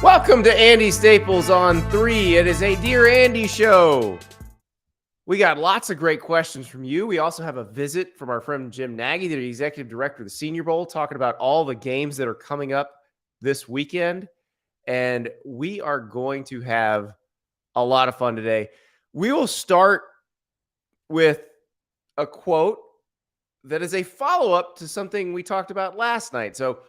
Welcome to Andy Staples on 3. It is a Dear Andy show. We got lots of great questions from you. We also have a visit from our friend Jim Nagy, the executive director of the Senior Bowl, talking about all the games that are coming up this weekend. And we are going to have a lot of fun today. We will start with a quote that is a follow-up to something we talked about last night. So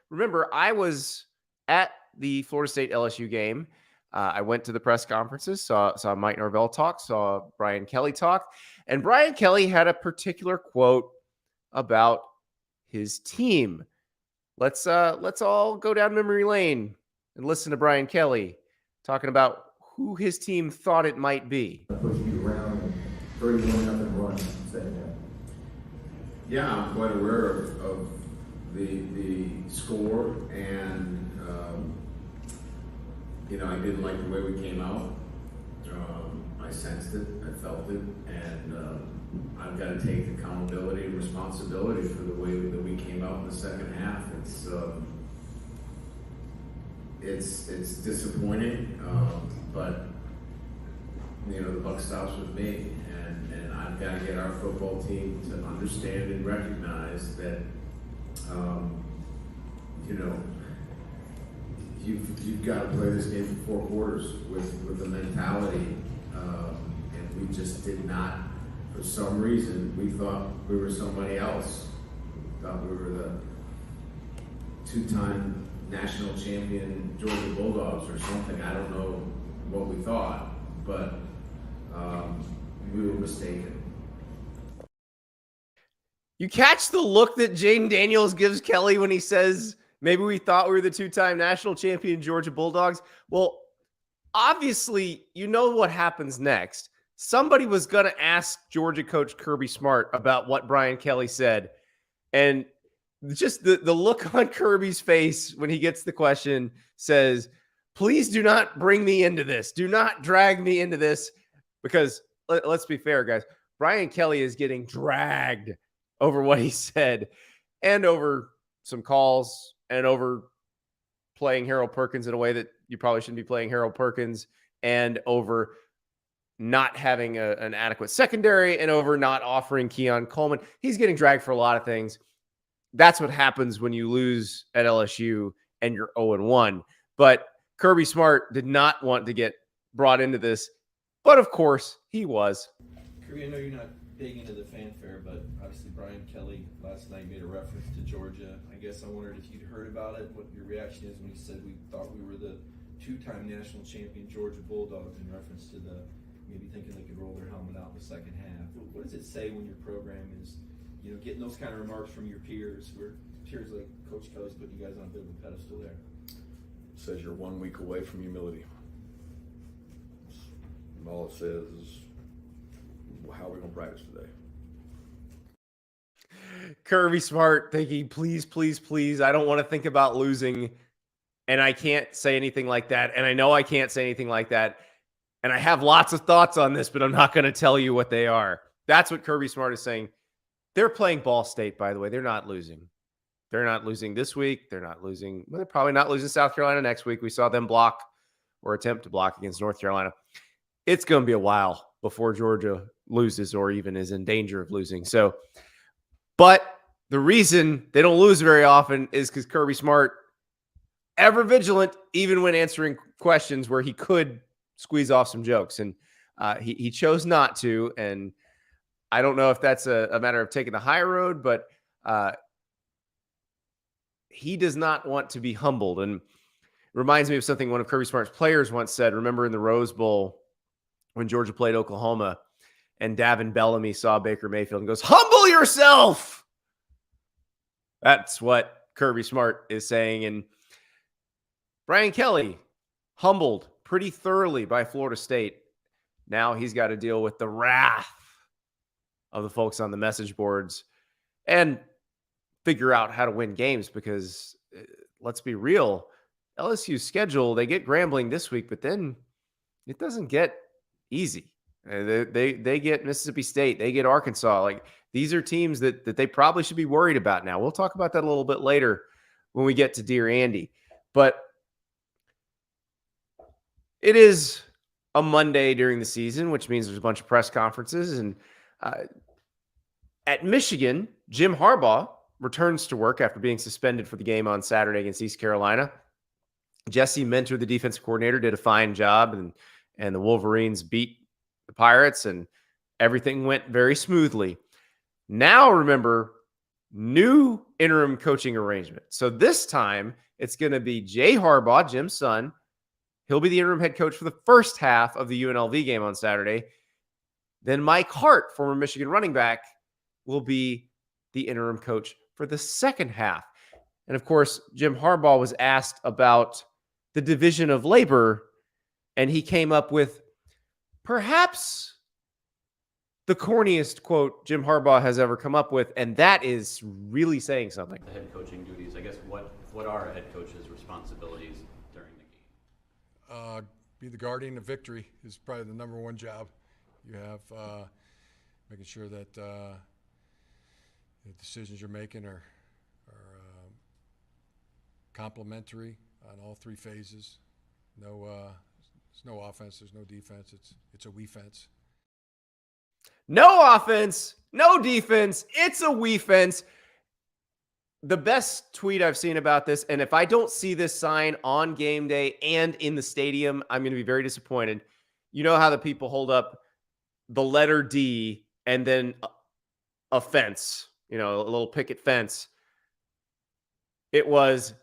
remember, I was at the Florida State LSU game. I went to the press conferences, saw Mike Norvell talk, saw Brian Kelly talk, and Brian Kelly had a particular quote about his team. Let's all go down memory lane and listen to Brian Kelly talking about who his team thought it might be. Pushing you around, 31-0 run, saying that. Yeah, I'm quite aware of the score, and I didn't like the way we came out. I sensed it, I felt it, and I've got to take accountability and responsibility for the way that we came out in the second half. It's disappointing, but the buck stops with me, and I've got to get our football team to understand and recognize that you've got to play this game for 4 quarters with the mentality, and we just did not. For some reason, we thought we were somebody else. We thought we were the 2-time national champion Georgia Bulldogs or something. I don't know what we thought, but we were mistaken. You catch the look that Jane Daniels gives Kelly when he says, maybe we thought we were the 2-time national champion Georgia Bulldogs. Well, obviously, you know what happens next. Somebody was going to ask Georgia coach Kirby Smart about what Brian Kelly said. And just the look on Kirby's face when he gets the question says, please do not bring me into this. Do not drag me into this. Because let's be fair, guys. Brian Kelly is getting dragged over what he said and over some calls and over playing Harold Perkins in a way that you probably shouldn't be playing Harold Perkins, and over not having an adequate secondary, and over not offering Keon Coleman. He's getting dragged for a lot of things. That's what happens when you lose at LSU and you're 0-1. But Kirby Smart did not want to get brought into this, but of course he was. Kirby, I know you're not big into the fanfare, but obviously Brian Kelly last night made a reference to Georgia. I guess I wondered if you'd heard about it, what your reaction is when he said we thought we were the 2-time national champion Georgia Bulldogs, in reference to the maybe thinking they could roll their helmet out in the second half. What does it say when your program is, getting those kind of remarks from your peers, where peers like Coach Kelly's putting you guys on a bit of a pedestal there? It says you're 1 week away from humility. And all it says is, how are we going to practice today? Kirby Smart thinking, please, please, please, I don't want to think about losing, and I can't say anything like that, and I know I can't say anything like that, and I have lots of thoughts on this, but I'm not going to tell you what they are. That's what Kirby Smart is saying. They're playing Ball State, by the way. They're not losing. They're not losing this week. They're not losing. Well, they're probably not losing South Carolina next week. We saw them block or attempt to block against North Carolina. It's going to be a while before Georgia loses or even is in danger of losing. So, but the reason they don't lose very often is because Kirby Smart, ever vigilant, even when answering questions where he could squeeze off some jokes. And he chose not to. And I don't know if that's a matter of taking the high road, but he does not want to be humbled. And it reminds me of something one of Kirby Smart's players once said. Remember in the Rose Bowl when Georgia played Oklahoma and Davin Bellamy saw Baker Mayfield and goes, humble yourself. That's what Kirby Smart is saying. And Brian Kelly, humbled pretty thoroughly by Florida State. Now he's got to deal with the wrath of the folks on the message boards and figure out how to win games, because let's be real, LSU's schedule, they get Grambling this week, but then it doesn't get easy. They get Mississippi State, they get Arkansas. Like, these are teams that they probably should be worried about now. We'll talk about that a little bit later when we get to Dear Andy. But It is a Monday during the season, which means there's a bunch of press conferences. And at Michigan, Jim Harbaugh returns to work after being suspended for the game on Saturday against East Carolina. Jesse Minter, the defensive coordinator, did a fine job, and the Wolverines beat the Pirates, and everything went very smoothly. Now, remember, new interim coaching arrangement. So this time, it's going to be Jay Harbaugh, Jim's son. He'll be the interim head coach for the first half of the UNLV game on Saturday. Then Mike Hart, former Michigan running back, will be the interim coach for the second half. And of course, Jim Harbaugh was asked about the division of labor, and he came up with perhaps the corniest quote Jim Harbaugh has ever come up with, and that is really saying something. The head coaching duties, I guess, what are a head coach's responsibilities during the game? Be the guardian of victory is probably the number one job. You have making sure that the decisions you're making are complementary on all three phases. There's no offense, there's no defense. It's a we-fence. No offense, no defense. It's a we-fence. The best tweet I've seen about this, and if I don't see this sign on game day and in the stadium, I'm going to be very disappointed. You know how the people hold up the letter D and then a fence, a little picket fence. It was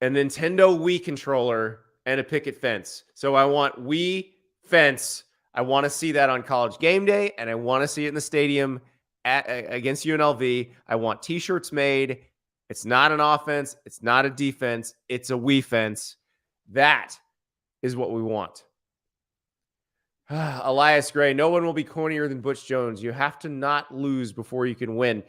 a Nintendo Wii controller and a picket fence. So I want We-Fence. I want to see that on College game day, and I want to see it in the stadium against UNLV. I want T-shirts made. It's not an offense. It's not a defense. It's a We-Fence. That is what we want. Elias Gray, no one will be cornier than Butch Jones. You have to not lose before you can win.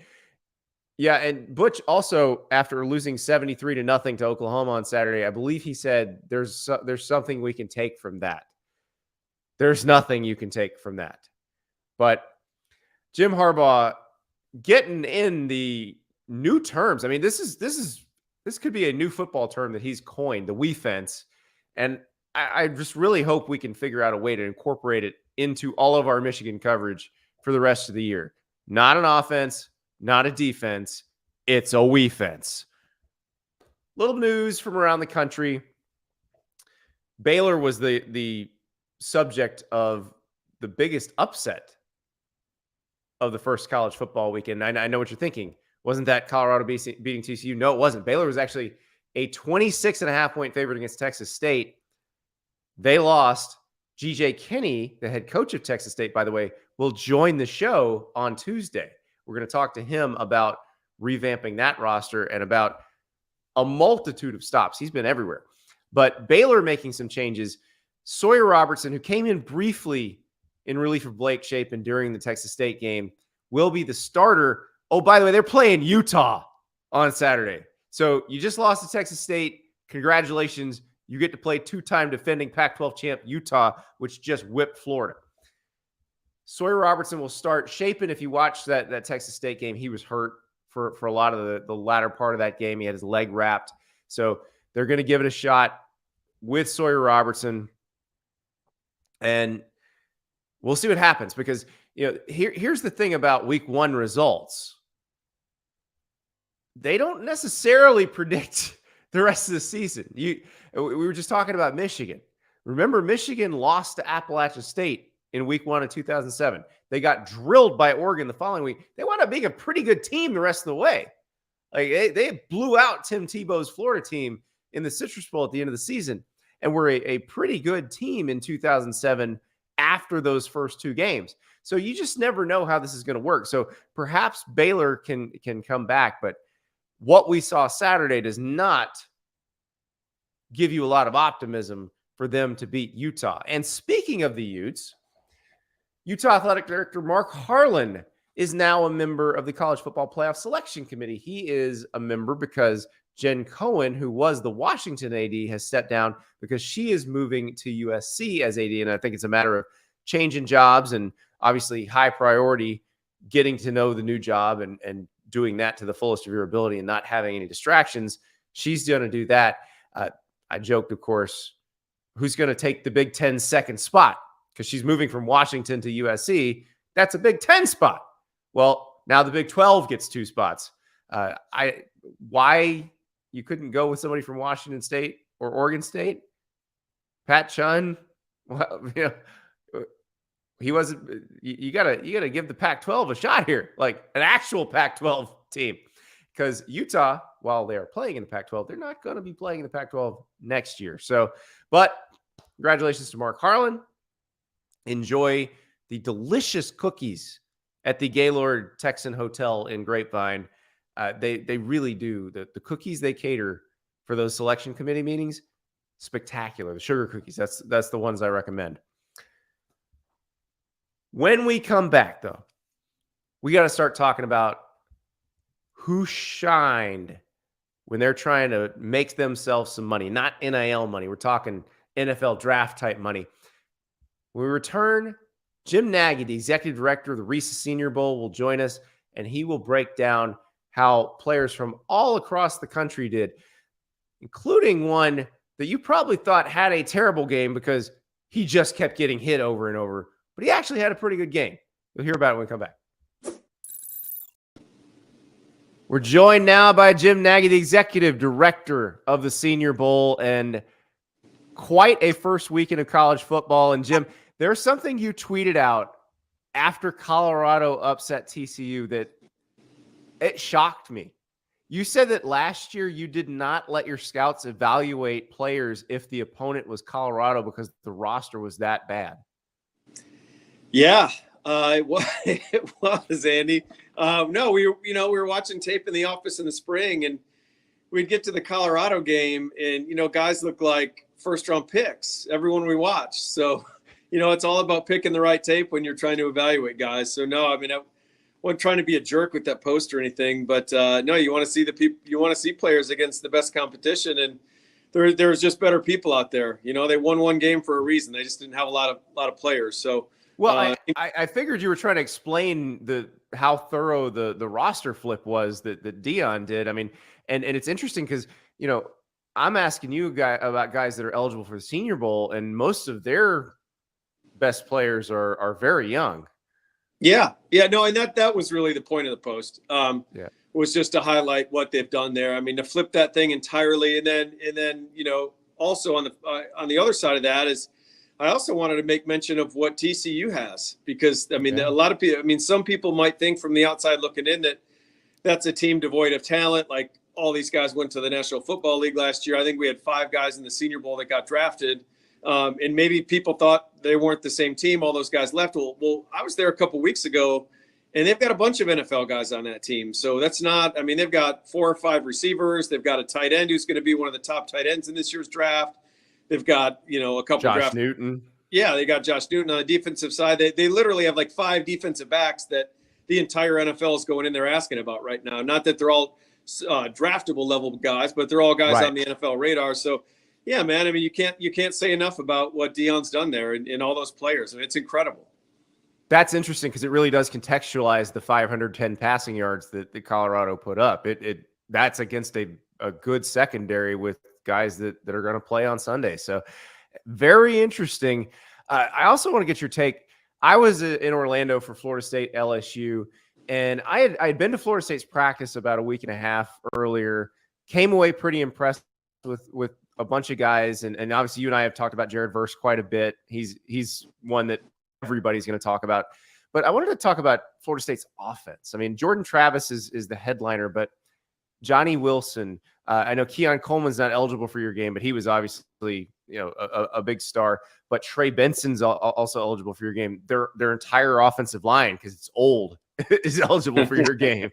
Yeah, and Butch also, after losing 73-0 to Oklahoma on Saturday, I believe he said there's something we can take from that. There's nothing you can take from that. But Jim Harbaugh getting in the new terms. I mean, this could be a new football term that he's coined, the We-Fence. And I just really hope we can figure out a way to incorporate it into all of our Michigan coverage for the rest of the year. Not an offense, not a defense. It's a We-Fence. Little news from around the country. Baylor was the subject of the biggest upset of the first college football weekend. I know what you're thinking. Wasn't that Colorado beating TCU? No, it wasn't. Baylor was actually a 26.5-point favorite against Texas State. They lost. G.J. Kinney, the head coach of Texas State, by the way, will join the show on Tuesday. We're going to talk to him about revamping that roster and about a multitude of stops. He's been everywhere. But Baylor making some changes. Sawyer Robertson, who came in briefly in relief of Blake Shapen during the Texas State game, will be the starter. Oh, by the way, they're playing Utah on Saturday. So you just lost to Texas State. Congratulations. You get to play two-time defending Pac-12 champ Utah, which just whipped Florida. Sawyer Robertson will start. Shapen, if you watch that Texas State game, he was hurt for a lot of the latter part of that game. He had his leg wrapped. So they're going to give it a shot with Sawyer Robertson. And we'll see what happens because, here's the thing about week one results. They don't necessarily predict the rest of the season. We were just talking about Michigan. Remember, Michigan lost to Appalachian State in week one of 2007. They got drilled by Oregon the following week. They wound up being a pretty good team the rest of the way. Like they blew out Tim Tebow's Florida team in the Citrus Bowl at the end of the season, and were a pretty good team in 2007 after those first two games. So you just never know how this is going to work. So perhaps Baylor can come back, but what we saw Saturday does not give you a lot of optimism for them to beat Utah. And speaking of the Utes, Utah Athletic Director Mark Harlan is now a member of the College Football Playoff Selection Committee. He is a member because Jen Cohen, who was the Washington AD, has stepped down because she is moving to USC as AD. And I think it's a matter of changing jobs and obviously high priority, getting to know the new job and doing that to the fullest of your ability and not having any distractions. She's going to do that. I joked, of course, who's going to take the Big Ten second spot because she's moving from Washington to USC. That's a Big Ten spot. Well, now the Big 12 gets 2 spots. Why you couldn't go with somebody from Washington State or Oregon State? Pat Chun, well, he wasn't. You gotta give the Pac-12 a shot here, like an actual Pac-12 team, because Utah, while they are playing in the Pac-12, they're not going to be playing in the Pac-12 next year. So, but congratulations to Mark Harlan. Enjoy the delicious cookies at the Gaylord Texan Hotel in Grapevine. They really do. The cookies they cater for those selection committee meetings, spectacular. The sugar cookies, that's the ones I recommend. When we come back, though, we got to start talking about who shined when they're trying to make themselves some money, not NIL money. We're talking NFL draft type money. When we return, Jim Nagy, the executive director of the Reese's Senior Bowl, will join us, and he will break down how players from all across the country did, including one that you probably thought had a terrible game because he just kept getting hit over and over, but he actually had a pretty good game. You'll hear about it when we come back. We're joined now by Jim Nagy, the executive director of the Senior Bowl, and quite a first weekend of college football. And Jim, there's something you tweeted out after Colorado upset TCU that it shocked me. You said that last year you did not let your scouts evaluate players if the opponent was Colorado because the roster was that bad. Yeah, it was, Andy. No, we were watching tape in the office in the spring, and we'd get to the Colorado game, and guys look like first-round picks. Everyone we watched, so it's all about picking the right tape when you're trying to evaluate guys. So no, I mean, I wasn't trying to be a jerk with that post or anything, but no, you want to see the people, you want to see players against the best competition, and there's just better people out there. They won one game for a reason. They just didn't have a lot of players. So. Well, I figured you were trying to explain how thorough the roster flip was that Deion did. I mean, and it's interesting because, I'm asking you about guys that are eligible for the Senior Bowl, and most of their best players are very young. Yeah, no, and that was really the point of the post. Was just to highlight what they've done there. I mean, to flip that thing entirely, and then also on the other side of that is, I also wanted to make mention of what TCU has, because, I mean, a lot of people, some people might think from the outside looking in that that's a team devoid of talent. Like, all these guys went to the National Football League last year. I think we had 5 guys in the Senior Bowl that got drafted. And maybe people thought they weren't the same team. All those guys left. Well, I was there a couple weeks ago, and they've got a bunch of NFL guys on that team. So that's not, they've got 4 or 5 receivers. They've got a tight end who's going to be one of the top tight ends in this year's draft. They've got, a couple Josh Newton. Yeah, they got Josh Newton on the defensive side. They literally have like 5 defensive backs that the entire NFL is going in there asking about right now. Not that they're all draftable level guys, but they're all guys on the NFL radar. So, yeah, man, you can't say enough about what Deion's done there and all those players. It's incredible. That's interesting because it really does contextualize the 510 passing yards that Colorado put up. That's against a good secondary with guys that are going to play on Sunday. So very interesting. I also want to get your take. I was in Orlando for Florida State LSU, and I had been to Florida State's practice about a week and a half earlier, came away pretty impressed with a bunch of guys. And obviously you and I have talked about Jared Verse quite a bit. He's one that everybody's going to talk about, but I wanted to talk about Florida State's offense. I mean, Jordan Travis is the headliner, but Johnny Wilson, I know Keon Coleman's not eligible for your game, but he was obviously, a big star. But Trey Benson's also eligible for your game. Their entire offensive line, because it's old, is eligible for your game.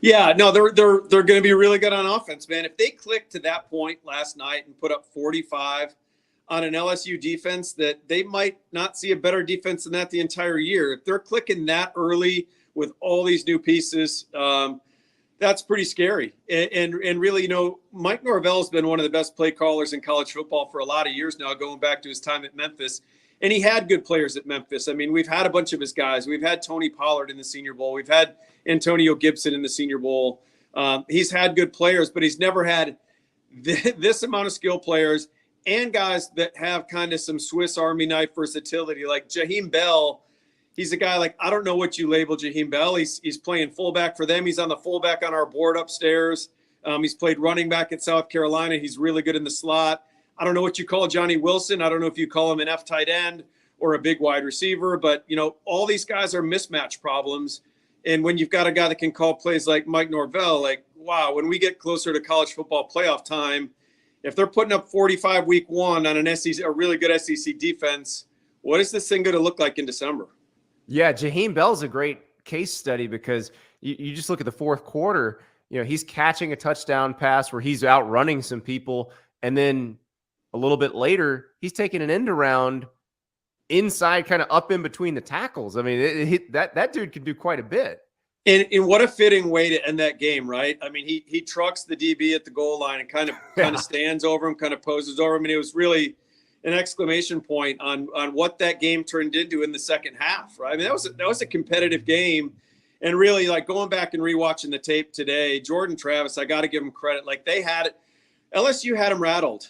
Yeah, no, they're going to be really good on offense, man. If they click to that point last night and put up 45 on an LSU defense, that they might not see a better defense than that the entire year. If they're clicking that early with all these new pieces, that's pretty scary. And really, Mike Norvell's been one of the best play callers in college football for a lot of years now, going back to his time at Memphis. And he had good players at Memphis. I mean, we've had a bunch of his guys. We've had Tony Pollard in the Senior Bowl. We've had Antonio Gibson in the Senior Bowl. He's had good players, but he's never had this amount of skill players and guys that have kind of some Swiss Army knife versatility, like Jaheim Bell. He's a guy like, I don't know what you label Jaheim Bell. He's playing fullback for them. He's on the fullback on our board upstairs. He's played running back at South Carolina. He's really good in the slot. I don't know what you call Johnny Wilson. I don't know if you call him an F tight end or a big wide receiver, but all these guys are mismatch problems. And when you've got a guy that can call plays like Mike Norvell, like, wow, when we get closer to college football playoff time, if they're putting up 45 week one on a really good SEC defense, what is this thing going to look like in December? Yeah, Jaheim Bell's a great case study because you just look at the fourth quarter, he's catching a touchdown pass where he's outrunning some people. And then a little bit later, he's taking an end around inside, kind of up in between the tackles. I mean, that dude can do quite a bit. And what a fitting way to end that game, right? I mean, he trucks the DB at the goal line and kind of stands over him, kind of poses over him. And it was really an exclamation point on what that game turned into in the second half, right? I mean, that was a competitive game. And really, like, going back and rewatching the tape today, Jordan Travis, I got to give him credit. Like, they had it. LSU had him rattled.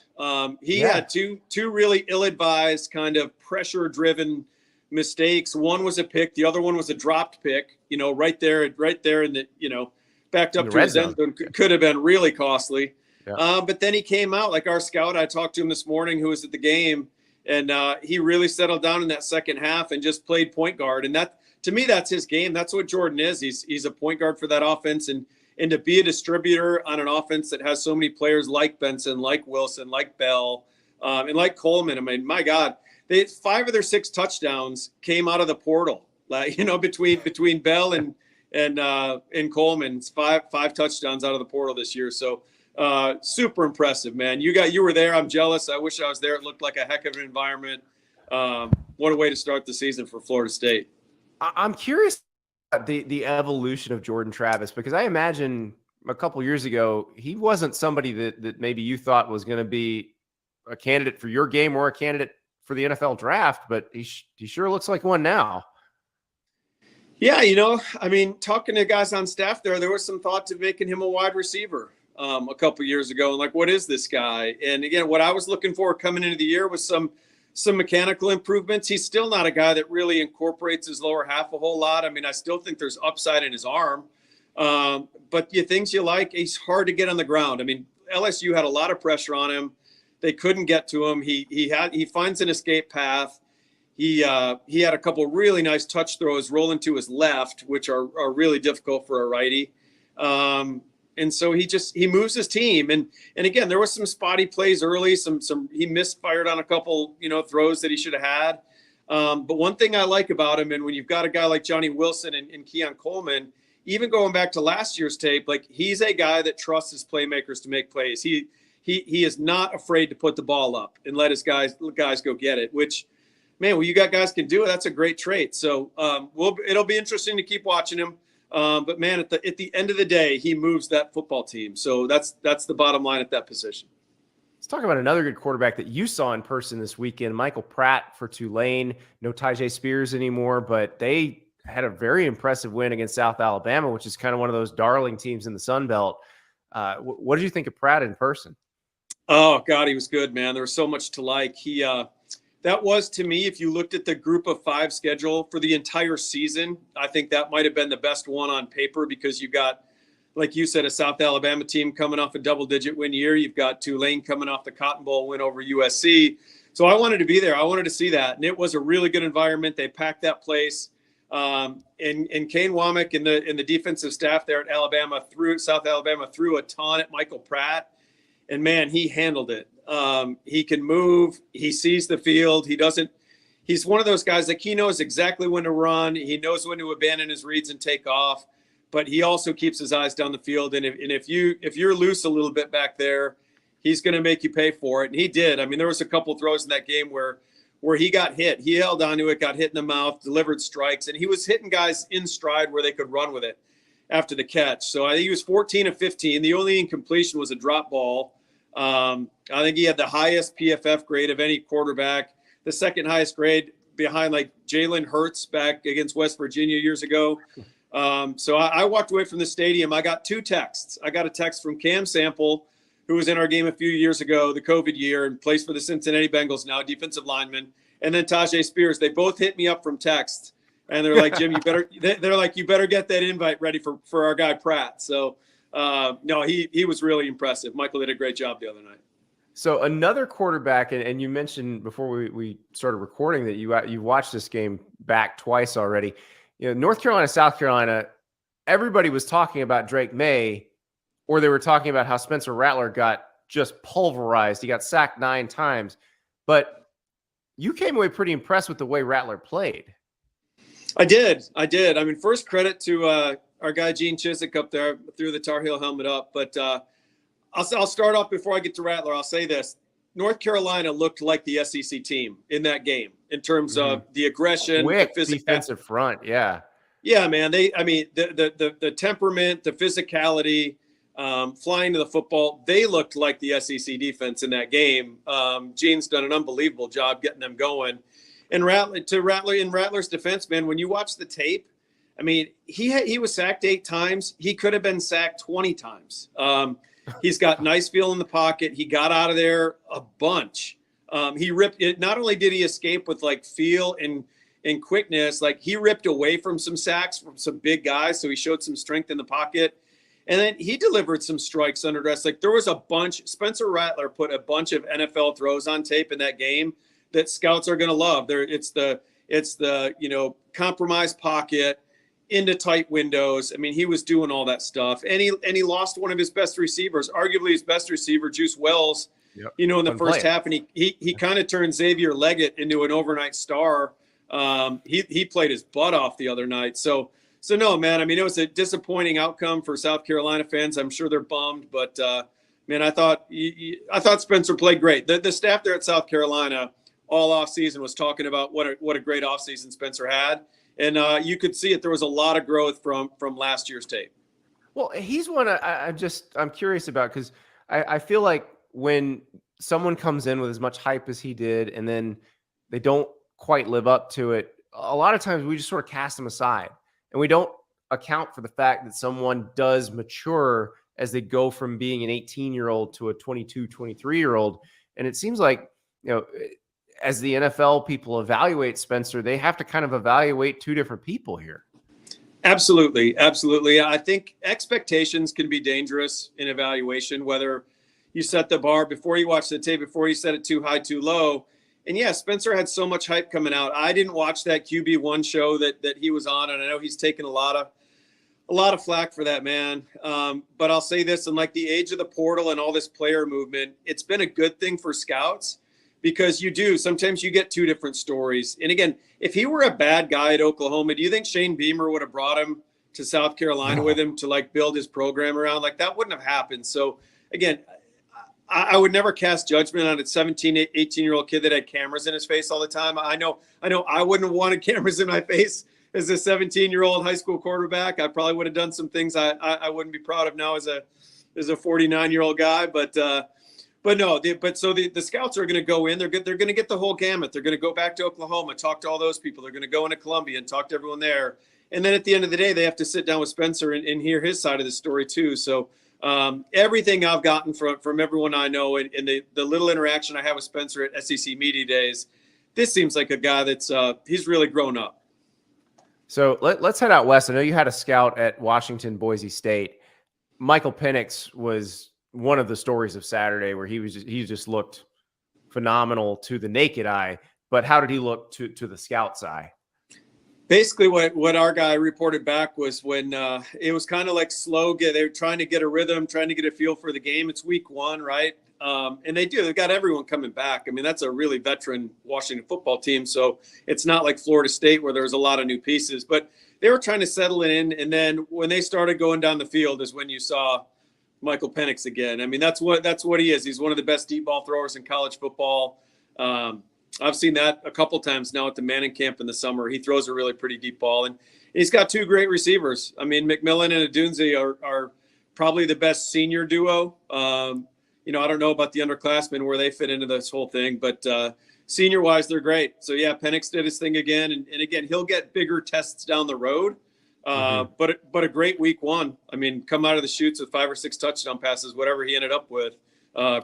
He had two really ill-advised, kind of pressure-driven mistakes. One was a pick. The other one was a dropped pick, right there in the, backed up to his end zone. Could have been really costly. Yeah. But then he came out, like our scout. I talked to him this morning, who was at the game, and he really settled down in that second half and just played point guard. And that, to me, that's his game. That's what Jordan is. He's a point guard for that offense. And to be a distributor on an offense that has so many players like Benson, like Wilson, like Bell, and like Coleman. I mean, my God, 5 of their 6 touchdowns came out of the portal. Like, between Bell and Coleman, 5 touchdowns out of the portal this year. So super impressive, man. You were there. I'm jealous. I wish I was there. It looked like a heck of an environment. What a way to start the season for Florida State. I'm curious about the evolution of Jordan Travis, because I imagine a couple years ago, he wasn't somebody that maybe you thought was going to be a candidate for your game or a candidate for the NFL draft, but he sure looks like one now. Yeah, I mean, talking to guys on staff there was some thought to making him a wide receiver a couple years ago. And like, what is this guy? And again, what I was looking for coming into the year was some mechanical improvements. He's still not a guy that really incorporates his lower half a whole lot. I mean, I still think there's upside in his arm. But the things you like, he's hard to get on the ground. I mean, LSU had a lot of pressure on him. They couldn't get to him. He finds an escape path. He had a couple really nice touch throws rolling to his left, which are really difficult for a righty. And so he moves his team. And again, there was some spotty plays early. He misfired on a couple, throws that he should have had. But one thing I like about him, and when you've got a guy like Johnny Wilson and Keon Coleman, even going back to last year's tape, like, he's a guy that trusts his playmakers to make plays. He is not afraid to put the ball up and let his guys go get it, which, man, when you got guys can do it, that's a great trait. So it'll be interesting to keep watching him. But man, at the end of the day, he moves that football team. So that's the bottom line at that position. Let's talk about another good quarterback that you saw in person this weekend, Michael Pratt for Tulane. No Tyjae Spears anymore, but they had a very impressive win against South Alabama, which is kind of one of those darling teams in the Sun Belt. What did you think of Pratt in person? Oh God, he was good, man. There was so much to like. That was, to me, if you looked at the group of 5 schedule for the entire season, I think that might have been the best one on paper, because you got, like you said, a South Alabama team coming off a double-digit win year. You've got Tulane coming off the Cotton Bowl win over USC. So I wanted to be there. I wanted to see that. And it was a really good environment. They packed that place. And Kane Womack and the defensive staff there at South Alabama threw a ton at Michael Pratt. And man, he handled it. He can move. He sees the field. He's one of those guys, like, he knows exactly when to run. He knows when to abandon his reads and take off, but he also keeps his eyes down the field. And if you're loose a little bit back there, he's going to make you pay for it. And he did. I mean, there was a couple throws in that game where he got hit. He held onto it, got hit in the mouth, delivered strikes, and he was hitting guys in stride where they could run with it after the catch. So I think he was 14 of 15. The only incompletion was a drop ball. I think he had the highest PFF grade of any quarterback, the second highest grade behind like Jalen Hurts back against West Virginia years ago. So I walked away from the stadium. I got 2 texts. I got a text from Cam Sample, who was in our game a few years ago, the COVID year, and plays for the Cincinnati Bengals now, defensive lineman, and then Tajay Spears. They both hit me up from text, and they're like, Jim, they're like, you better get that invite ready for our guy Pratt. So, no, he was really impressive. Michael did a great job the other night. So another quarterback, and you mentioned before we started recording that you watched this game back twice already. You know, North Carolina, South Carolina, everybody was talking about Drake May, or they were talking about how Spencer Rattler got just pulverized. He got sacked 9 times. But you came away pretty impressed with the way Rattler played. I did. I mean, first credit to our guy Gene Chiswick up there, threw the Tar Heel helmet up. But I'll start off before I get to Rattler. I'll say this. North Carolina looked like the SEC team in that game in terms of the aggression, quick the defensive front. Yeah. Yeah, man. The temperament, the physicality, flying to the football, they looked like the SEC defense in that game. Gene's done an unbelievable job getting them going. And Rattler, in Rattler's defense, man, when you watch the tape, I mean, he was sacked 8 times. He could have been sacked 20 times. He's got nice feel in the pocket. He got out of there a bunch. He ripped it. Not only did he escape with like feel and quickness, like he ripped away from some sacks from some big guys. So he showed some strength in the pocket. And then he delivered some strikes under duress. Like there was a bunch. Spencer Rattler put a bunch of NFL throws on tape in that game that scouts are going to love. It's the compromised pocket into tight windows. I mean, he was doing all that stuff, and he lost one of his best receivers, arguably his best receiver, Juice Wells. Yep. In the first half, and he kind of turned Xavier Leggett into an overnight star. He played his butt off the other night. So no, man. I mean, it was a disappointing outcome for South Carolina fans. I'm sure they're bummed, but man, I thought Spencer played great. The staff there at South Carolina all offseason was talking about what a great offseason Spencer had, and you could see it. There was a lot of growth from last year's tape. Well, he's one I'm curious about, because I feel like when someone comes in with as much hype as he did, and then they don't quite live up to it, a lot of times we just sort of cast them aside, and we don't account for the fact that someone does mature as they go from being an 18-year-old to a 22, 23-year-old. And it seems like, as the NFL people evaluate Spencer, they have to kind of evaluate 2 different people here. Absolutely. I think expectations can be dangerous in evaluation, whether you set the bar before you watch the tape, before you set it too high, too low. And yeah, Spencer had so much hype coming out. I didn't watch that QB1 show that he was on, and I know he's taken a lot of flack for that, man. But I'll say this, in like the age of the portal and all this player movement, it's been a good thing for scouts, because sometimes you get 2 different stories. And again, if he were a bad guy at Oklahoma, do you think Shane Beamer would have brought him to South Carolina with him to like build his program around? Like that wouldn't have happened. So again, I would never cast judgment on a 17, 18-year-old kid that had cameras in his face all the time. I know I wouldn't have wanted cameras in my face as a 17-year-old high school quarterback. I probably would have done some things I wouldn't be proud of now as a 49-year-old guy. But the scouts are going to go in. They're going to get the whole gamut. They're going to go back to Oklahoma, talk to all those people. They're going to go into Columbia and talk to everyone there. And then at the end of the day, they have to sit down with Spencer and hear his side of the story too. So everything I've gotten from everyone I know and the little interaction I have with Spencer at SEC Media Days, this seems like a guy that's he's really grown up. So let's head out west. I know you had a scout at Washington, Boise State. Michael Penix was one of the stories of Saturday, where he just looked phenomenal to the naked eye. But how did he look to the scout's eye? Basically, what our guy reported back was when it was kind of like slow. They were trying to get a rhythm, trying to get a feel for the game. It's week 1, right? And they've got everyone coming back. I mean, that's a really veteran Washington football team. So it's not like Florida State where there's a lot of new pieces. But they were trying to settle it in. And then when they started going down the field is when you saw Michael Penix again. I mean, that's what he is. He's one of the best deep ball throwers in college football. I've seen that a couple times now at the Manning camp in the summer. He throws a really pretty deep ball, and he's got 2 great receivers. I mean, McMillan and Adunze are probably the best senior duo. I don't know about the underclassmen where they fit into this whole thing, but senior wise, they're great. So yeah, Penix did his thing again, and again, he'll get bigger tests down the road. But a great week 1. I mean, come out of the chutes with 5 or 6 touchdown passes, whatever he ended up with.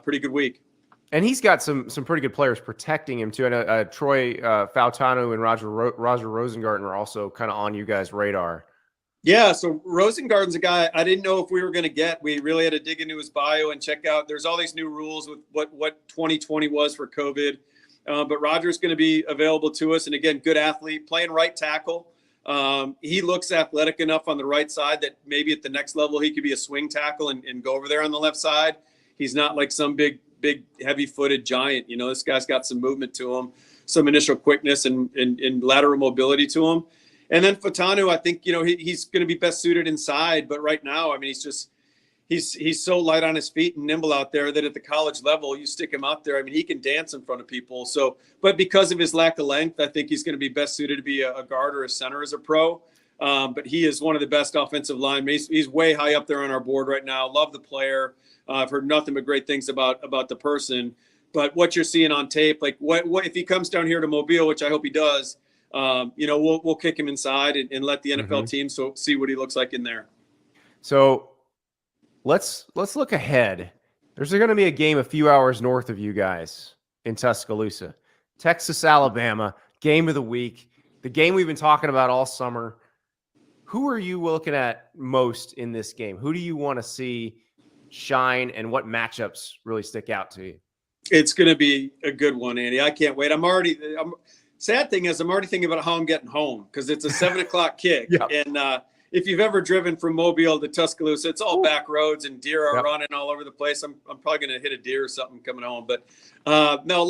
pretty good week. And he's got some pretty good players protecting him too. I know Troy Fautanu and Roger Rosengarten are also kind of on you guys' radar. Yeah, so Rosengarten's a guy I didn't know if we were going to get. We really had to dig into his bio and check out. There's all these new rules with what 2020 was for COVID. But Roger's going to be available to us. And again, good athlete, playing right tackle. He looks athletic enough on the right side that maybe at the next level he could be a swing tackle and go over there on the left side. He's not like some big, heavy-footed giant. You know, this guy's got some movement to him, some initial quickness and lateral mobility to him. And then Fautanu, I think, you know, he's going to be best suited inside. But right now, I mean, he's so light on his feet and nimble out there that at the college level, you stick him out there. I mean, he can dance in front of people. So, but because of his lack of length, I think he's going to be best suited to be a guard or a center as a pro. But he is one of the best offensive linemen. He's way high up there on our board right now. Love the player. I've heard nothing but great things about the person. But what you're seeing on tape, like what if he comes down here to Mobile, which I hope he does, you know, we'll kick him inside and let the NFL team see what he looks like in there. So let's look ahead. There's going to be a game a few hours north of you guys in Tuscaloosa. Texas, Alabama, game of the week. The game we've been talking about all summer. Who are you looking at most in this game? Who do you want to see shine, and what matchups really stick out to you? It's going to be a good one, Andy. I can't wait. Sad thing is I'm already thinking about how I'm getting home because it's a 7:00 kick. Yep. And if you've ever driven from Mobile to Tuscaloosa, it's all back roads and deer are running all over the place. I'm probably going to hit a deer or something coming home. But no,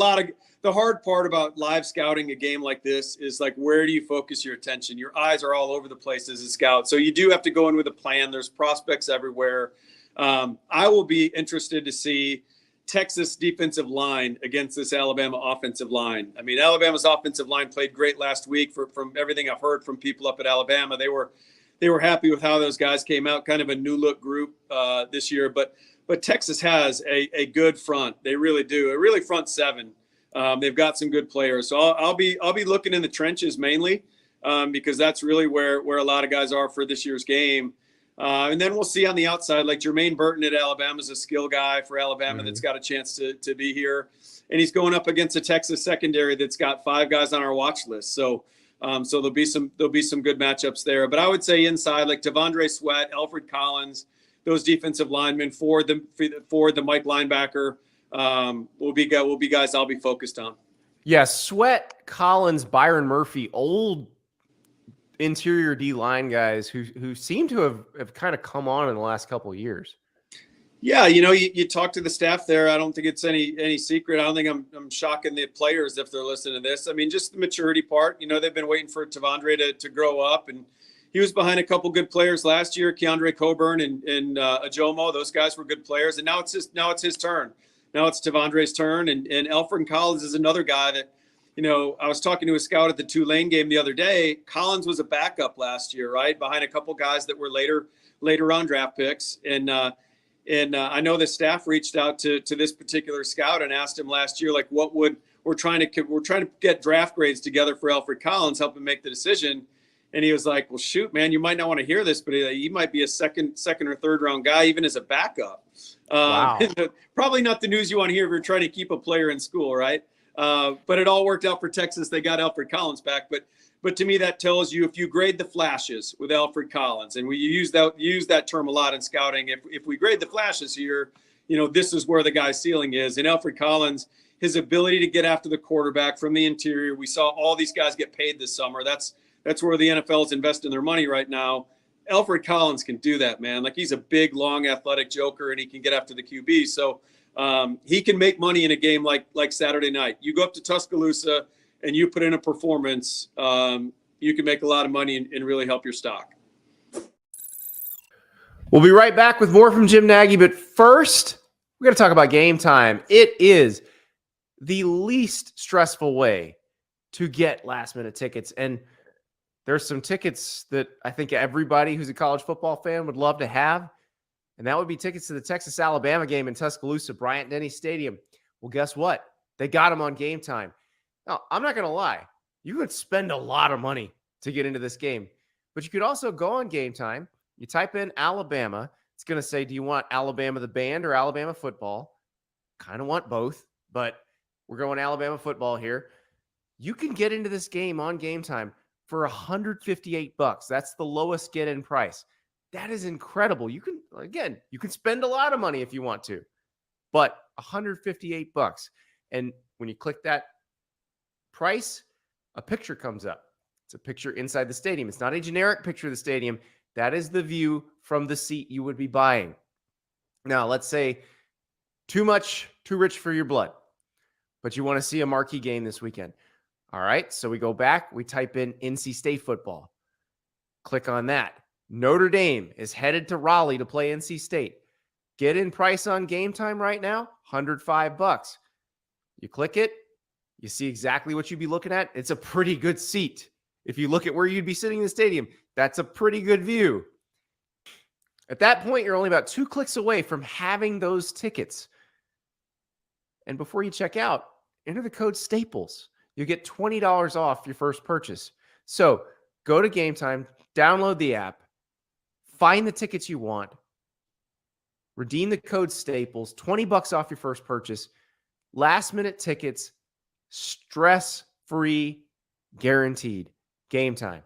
the hard part about live scouting a game like this is like, where do you focus your attention? Your eyes are all over the place as a scout. So you do have to go in with a plan. There's prospects everywhere. I will be interested to see Texas defensive line against this Alabama offensive line. I mean, Alabama's offensive line played great last week. From everything I've heard from people up at Alabama, they were happy with how those guys came out. Kind of a new look group this year, but Texas has a good front. They really do. A really front seven. They've got some good players. So I'll be looking in the trenches mainly because that's really where a lot of guys are for this year's game. And then we'll see on the outside, like Jermaine Burton at Alabama is a skill guy for Alabama that's got a chance to be here. And he's going up against a Texas secondary that's got 5 guys on our watch list. So there'll be some good matchups there. But I would say inside, like Tavondre Sweat, Alfred Collins, those defensive linemen for the Mike linebacker will be guys I'll be focused on. Yeah, Sweat, Collins, Byron Murphy, old interior D line guys who seem to have kind of come on in the last couple of years. Yeah, you know, you talk to the staff there. I don't think it's any secret. I don't think I'm shocking the players if they're listening to this. I mean, just the maturity part. You know, they've been waiting for Tavondre to grow up, and he was behind a couple good players last year, Keandre Coburn and Ajomo. Those guys were good players, and now it's his turn. Now it's Tavondre's turn, and Alfred Collins is another guy that, you know, I was talking to a scout at the Tulane game the other day. Collins was a backup last year, right, behind a couple guys that were later round draft picks. And I know the staff reached out to this particular scout and asked him last year, like, we're trying to get draft grades together for Alfred Collins, help him make the decision. And he was like, well, shoot, man, you might not want to hear this, but he might be a second or third round guy, even as a backup. Wow. Probably not the news you want to hear if you're trying to keep a player in school, right? But it all worked out for Texas. They got Alfred Collins back. But to me, that tells you if you grade the flashes with Alfred Collins, and we use that term a lot in scouting. If we grade the flashes here, you know, this is where the guy's ceiling is. And Alfred Collins, his ability to get after the quarterback from the interior. We saw all these guys get paid this summer. That's where the NFL is investing their money right now. Alfred Collins can do that, man. Like, he's a big, long, athletic joker, and he can get after the QB. So he can make money in a game like Saturday night. You go up to Tuscaloosa and you put in a performance, you can make a lot of money and really help your stock. We'll be right back with more from Jim Nagy, but first, we're going to talk about Game Time. It is the least stressful way to get last-minute tickets, and there's some tickets that I think everybody who's a college football fan would love to have, and that would be tickets to the Texas-Alabama game in Tuscaloosa, Bryant-Denny Stadium. Well, guess what? They got them on Game Time. Now, I'm not going to lie. You could spend a lot of money to get into this game, but you could also go on Game Time. You type in Alabama. It's going to say, do you want Alabama the band or Alabama football? kind of want both, but we're going Alabama football here. You can get into this game on Game Time for $158. That's the lowest get-in price. That is incredible. You can spend a lot of money if you want to, but $158. And when you click that price, a picture comes up. It's a picture inside the stadium. It's not a generic picture of the stadium. That is the view from the seat you would be buying. Now, let's say too rich for your blood, but you want to see a marquee game this weekend. All right, so we go back, we type in NC State football. Click on that. Notre Dame is headed to Raleigh to play NC State. Get in price on Game Time right now, $105. You click it, you see exactly what you'd be looking at. It's a pretty good seat. If you look at where you'd be sitting in the stadium, that's a pretty good view. At that point, you're only about 2 clicks away from having those tickets. And before you check out, enter the code STAPLES. You get $20 off your first purchase. So go to Game Time, download the app, find the tickets you want, redeem the code STAPLES, $20 off your first purchase, last-minute tickets, stress-free, guaranteed. Game Time.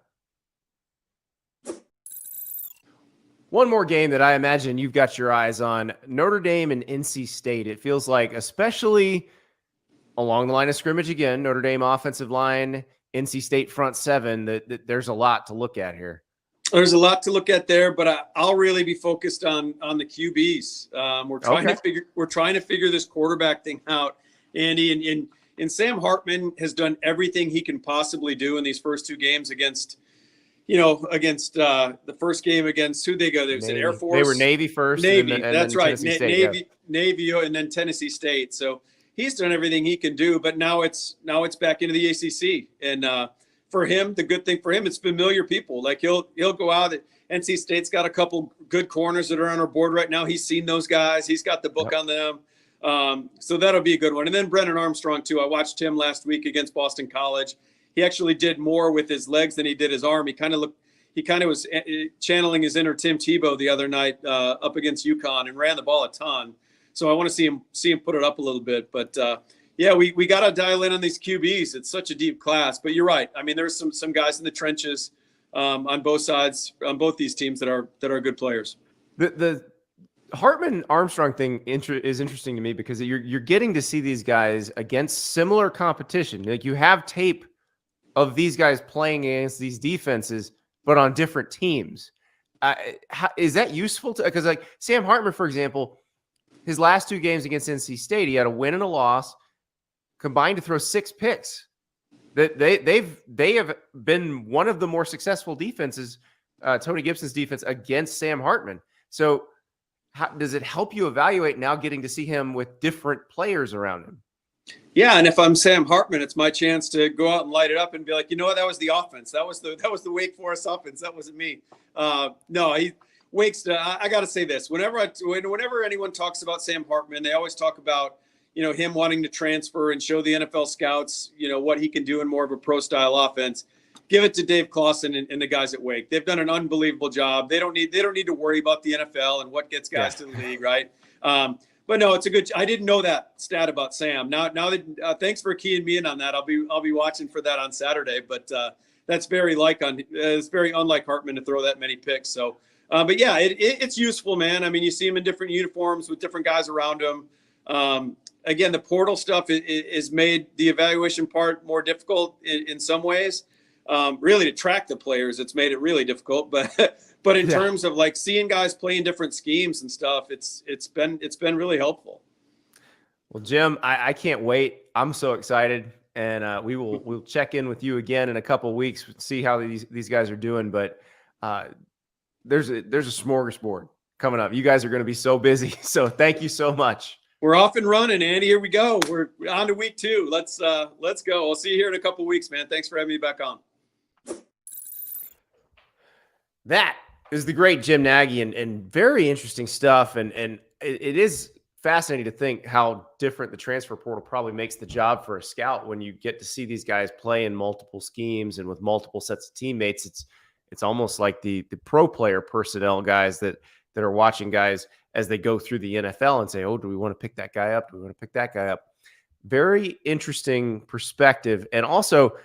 One more game that I imagine you've got your eyes on, Notre Dame and NC State. It feels like, especially along the line of scrimmage again, Notre Dame offensive line, NC State front seven, that there's a lot to look at here. There's a lot to look at there, but I'll really be focused on the QBs. We're trying to figure this quarterback thing out, Andy, and Sam Hartman has done everything he can possibly do in these first 2 games against the first game against who they go. There's an Air Force. They were Navy first. Navy, and that's then right. Navy, and then Tennessee State. So he's done everything he can do, but now it's back into the ACC. And for him, the good thing for him, it's familiar people. Like he'll go out. NC State's got a couple good corners that are on our board right now. He's seen those guys. He's got the book on them. So that'll be a good one. And then Brennan Armstrong too. I watched him last week against Boston College. He actually did more with his legs than he did his arm. He kind of was channeling his inner Tim Tebow the other night up against UConn and ran the ball a ton. So I want to see him put it up a little bit. But yeah, we got to dial in on these QBs. It's such a deep class. But you're right. I mean, there's some guys in the trenches on both sides, on both these teams that are good players. The Hartman Armstrong thing is interesting to me because you're getting to see these guys against similar competition. Like you have tape of these guys playing against these defenses, but on different teams. Is that useful to? Because like Sam Hartman, for example, his last 2 games against NC State, he had a win and a loss, combined to throw 6 picks. They have been one of the more successful defenses, Tony Gibson's defense against Sam Hartman. So how does it help you evaluate now getting to see him with different players around him? Yeah, and if I'm Sam Hartman, it's my chance to go out and light it up and be like, you know what, that was the offense. That was the Wake Forest offense. That wasn't me. No, Wake's. I got to say this. Whenever anyone talks about Sam Hartman, they always talk about him wanting to transfer and show the NFL scouts what he can do in more of a pro style offense. Give it to Dave Clawson and the guys at Wake. They've done an unbelievable job. They don't need to worry about the NFL and what gets guys to the league, right? But no, it's a good. I didn't know that stat about Sam. Now that thanks for keying me in on that. I'll be watching for that on Saturday. But that's very it's very unlike Hartman to throw that many picks. So, but yeah, it's useful, man. I mean, you see him in different uniforms with different guys around him. Again, the portal stuff is made the evaluation part more difficult in some ways. Really, to track the players, it's made it really difficult. But in terms of like seeing guys playing different schemes and stuff, it's been really helpful. Well, Jim, I can't wait. I'm so excited, and we'll check in with you again in a couple of weeks, see how these guys are doing. But there's a smorgasbord coming up. You guys are going to be so busy, so thank you so much. We're off and running, Andy. Here we go. We're on to week 2. Let's go. I'll see you here in a couple of weeks, man. Thanks for having me back on. That is the great Jim Nagy, and very interesting stuff. And it is fascinating to think how different the transfer portal probably makes the job for a scout when you get to see these guys play in multiple schemes and with multiple sets of teammates. It's almost like the pro player personnel guys that that are watching guys as they go through the NFL and say, oh, do we want to pick that guy up? Do we want to pick that guy up? Very interesting perspective. And also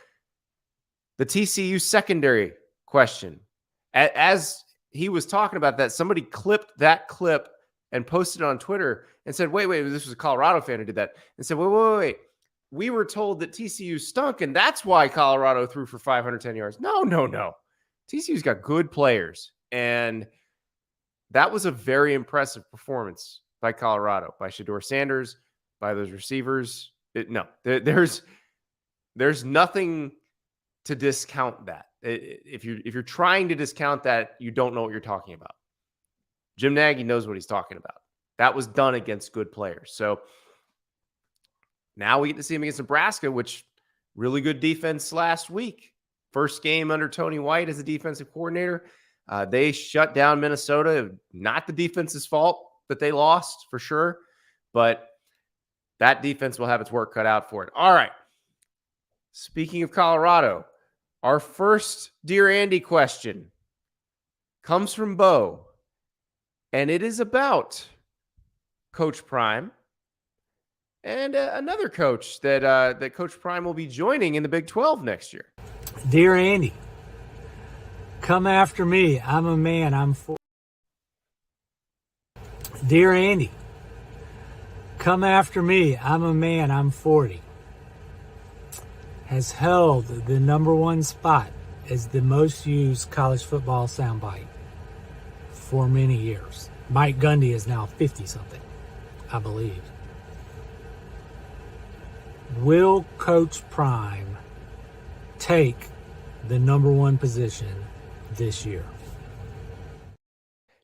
the TCU secondary question. As he was talking about that, somebody clipped that clip and posted it on Twitter and said, wait, this was a Colorado fan who did that. And said, wait. We were told that TCU stunk, and that's why Colorado threw for 510 yards. No. TCU's got good players. And that was a very impressive performance by Colorado, by Shedeur Sanders, by those receivers. There's nothing to discount that. If you're trying to discount that, you don't know what you're talking about. Jim Nagy knows what he's talking about. That was done against good players. So now we get to see him against Nebraska, which really good defense last week. First game under Tony White as a defensive coordinator. They shut down Minnesota. Not the defense's fault that they lost, for sure. But that defense will have its work cut out for it. All right. Speaking of Colorado, our first Dear Andy question comes from Bo. And it is about Coach Prime and another coach that Coach Prime will be joining in the Big 12 next year. Dear Andy, come after me. I'm a man. I'm 40. Dear Andy, come after me. I'm a man. I'm 40. Has held the #1 spot as the most used college football soundbite for many years. Mike Gundy is now 50-something, I believe. Will Coach Prime take the #1 position this year?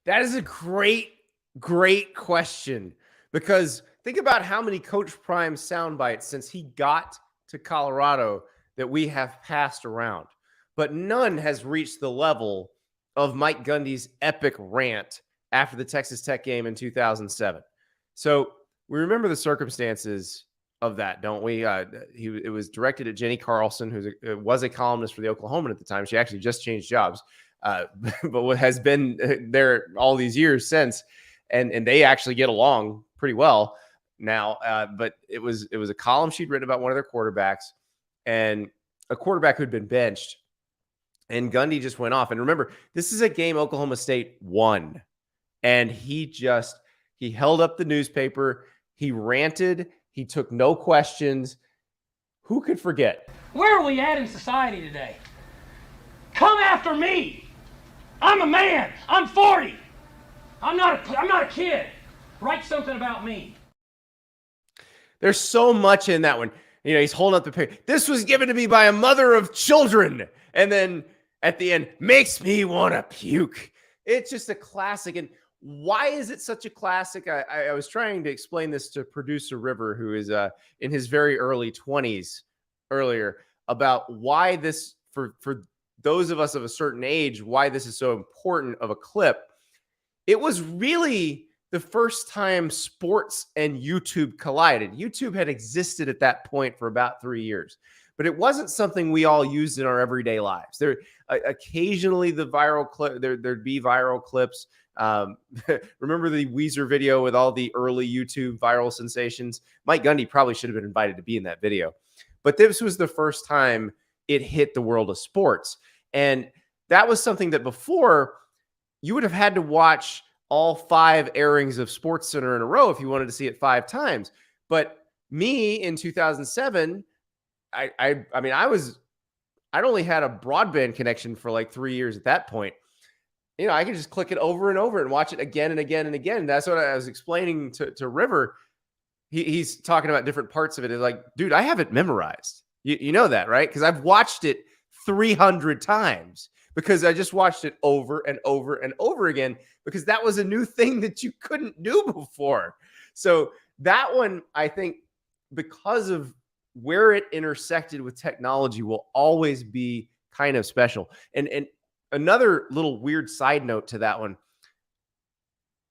That is a great question, because think about how many Coach Prime sound bites since he got to Colorado that we have passed around, but none has reached the level of Mike Gundy's epic rant after the Texas Tech game in 2007. So we remember the circumstances of that, don't we? It was directed at Jenny Carlson, who was a columnist for the Oklahoman at the time. She actually just changed jobs, but has been there all these years since, and they actually get along pretty well now. But it was a column she'd written about one of their quarterbacks, and a quarterback who'd been benched, and Gundy just went off. And remember, this is a game Oklahoma State won, and he held up the newspaper, he ranted. He took no questions. Who could forget? Where are we at in society today? Come after me. I'm a man. I'm 40. I'm not a kid. Write something about me. There's so much in that one. You know, he's holding up the paper. This was given to me by a mother of children. And then at the end, makes me want to puke. It's just a classic. And why is it such a classic? I was trying to explain this to producer River, who is in his very early 20s earlier, about why this, for those of us of a certain age, why this is so important of a clip. It was really the first time sports and YouTube collided. YouTube had existed at that point for about 3 years, but it wasn't something we all used in our everyday lives. There occasionally the viral clip, there'd be viral clips. Remember the Weezer video with all the early YouTube viral sensations? Mike Gundy probably should have been invited to be in that video, but this was the first time it hit the world of sports. And that was something that before you would have had to watch all 5 airings of SportsCenter in a row if you wanted to see it 5 times. But me in 2007, I'd only had a broadband connection for like 3 years at that point. You know, I could just click it over and over and watch it again and again and again. That's what I was explaining to River. He's talking about different parts of it. It's like, dude, I have it memorized. You know that, right? Because I've watched it 300 times because I just watched it over and over and over again because that was a new thing that you couldn't do before. So that one, I think, because of where it intersected with technology, will always be kind of special. And another little weird side note to that one,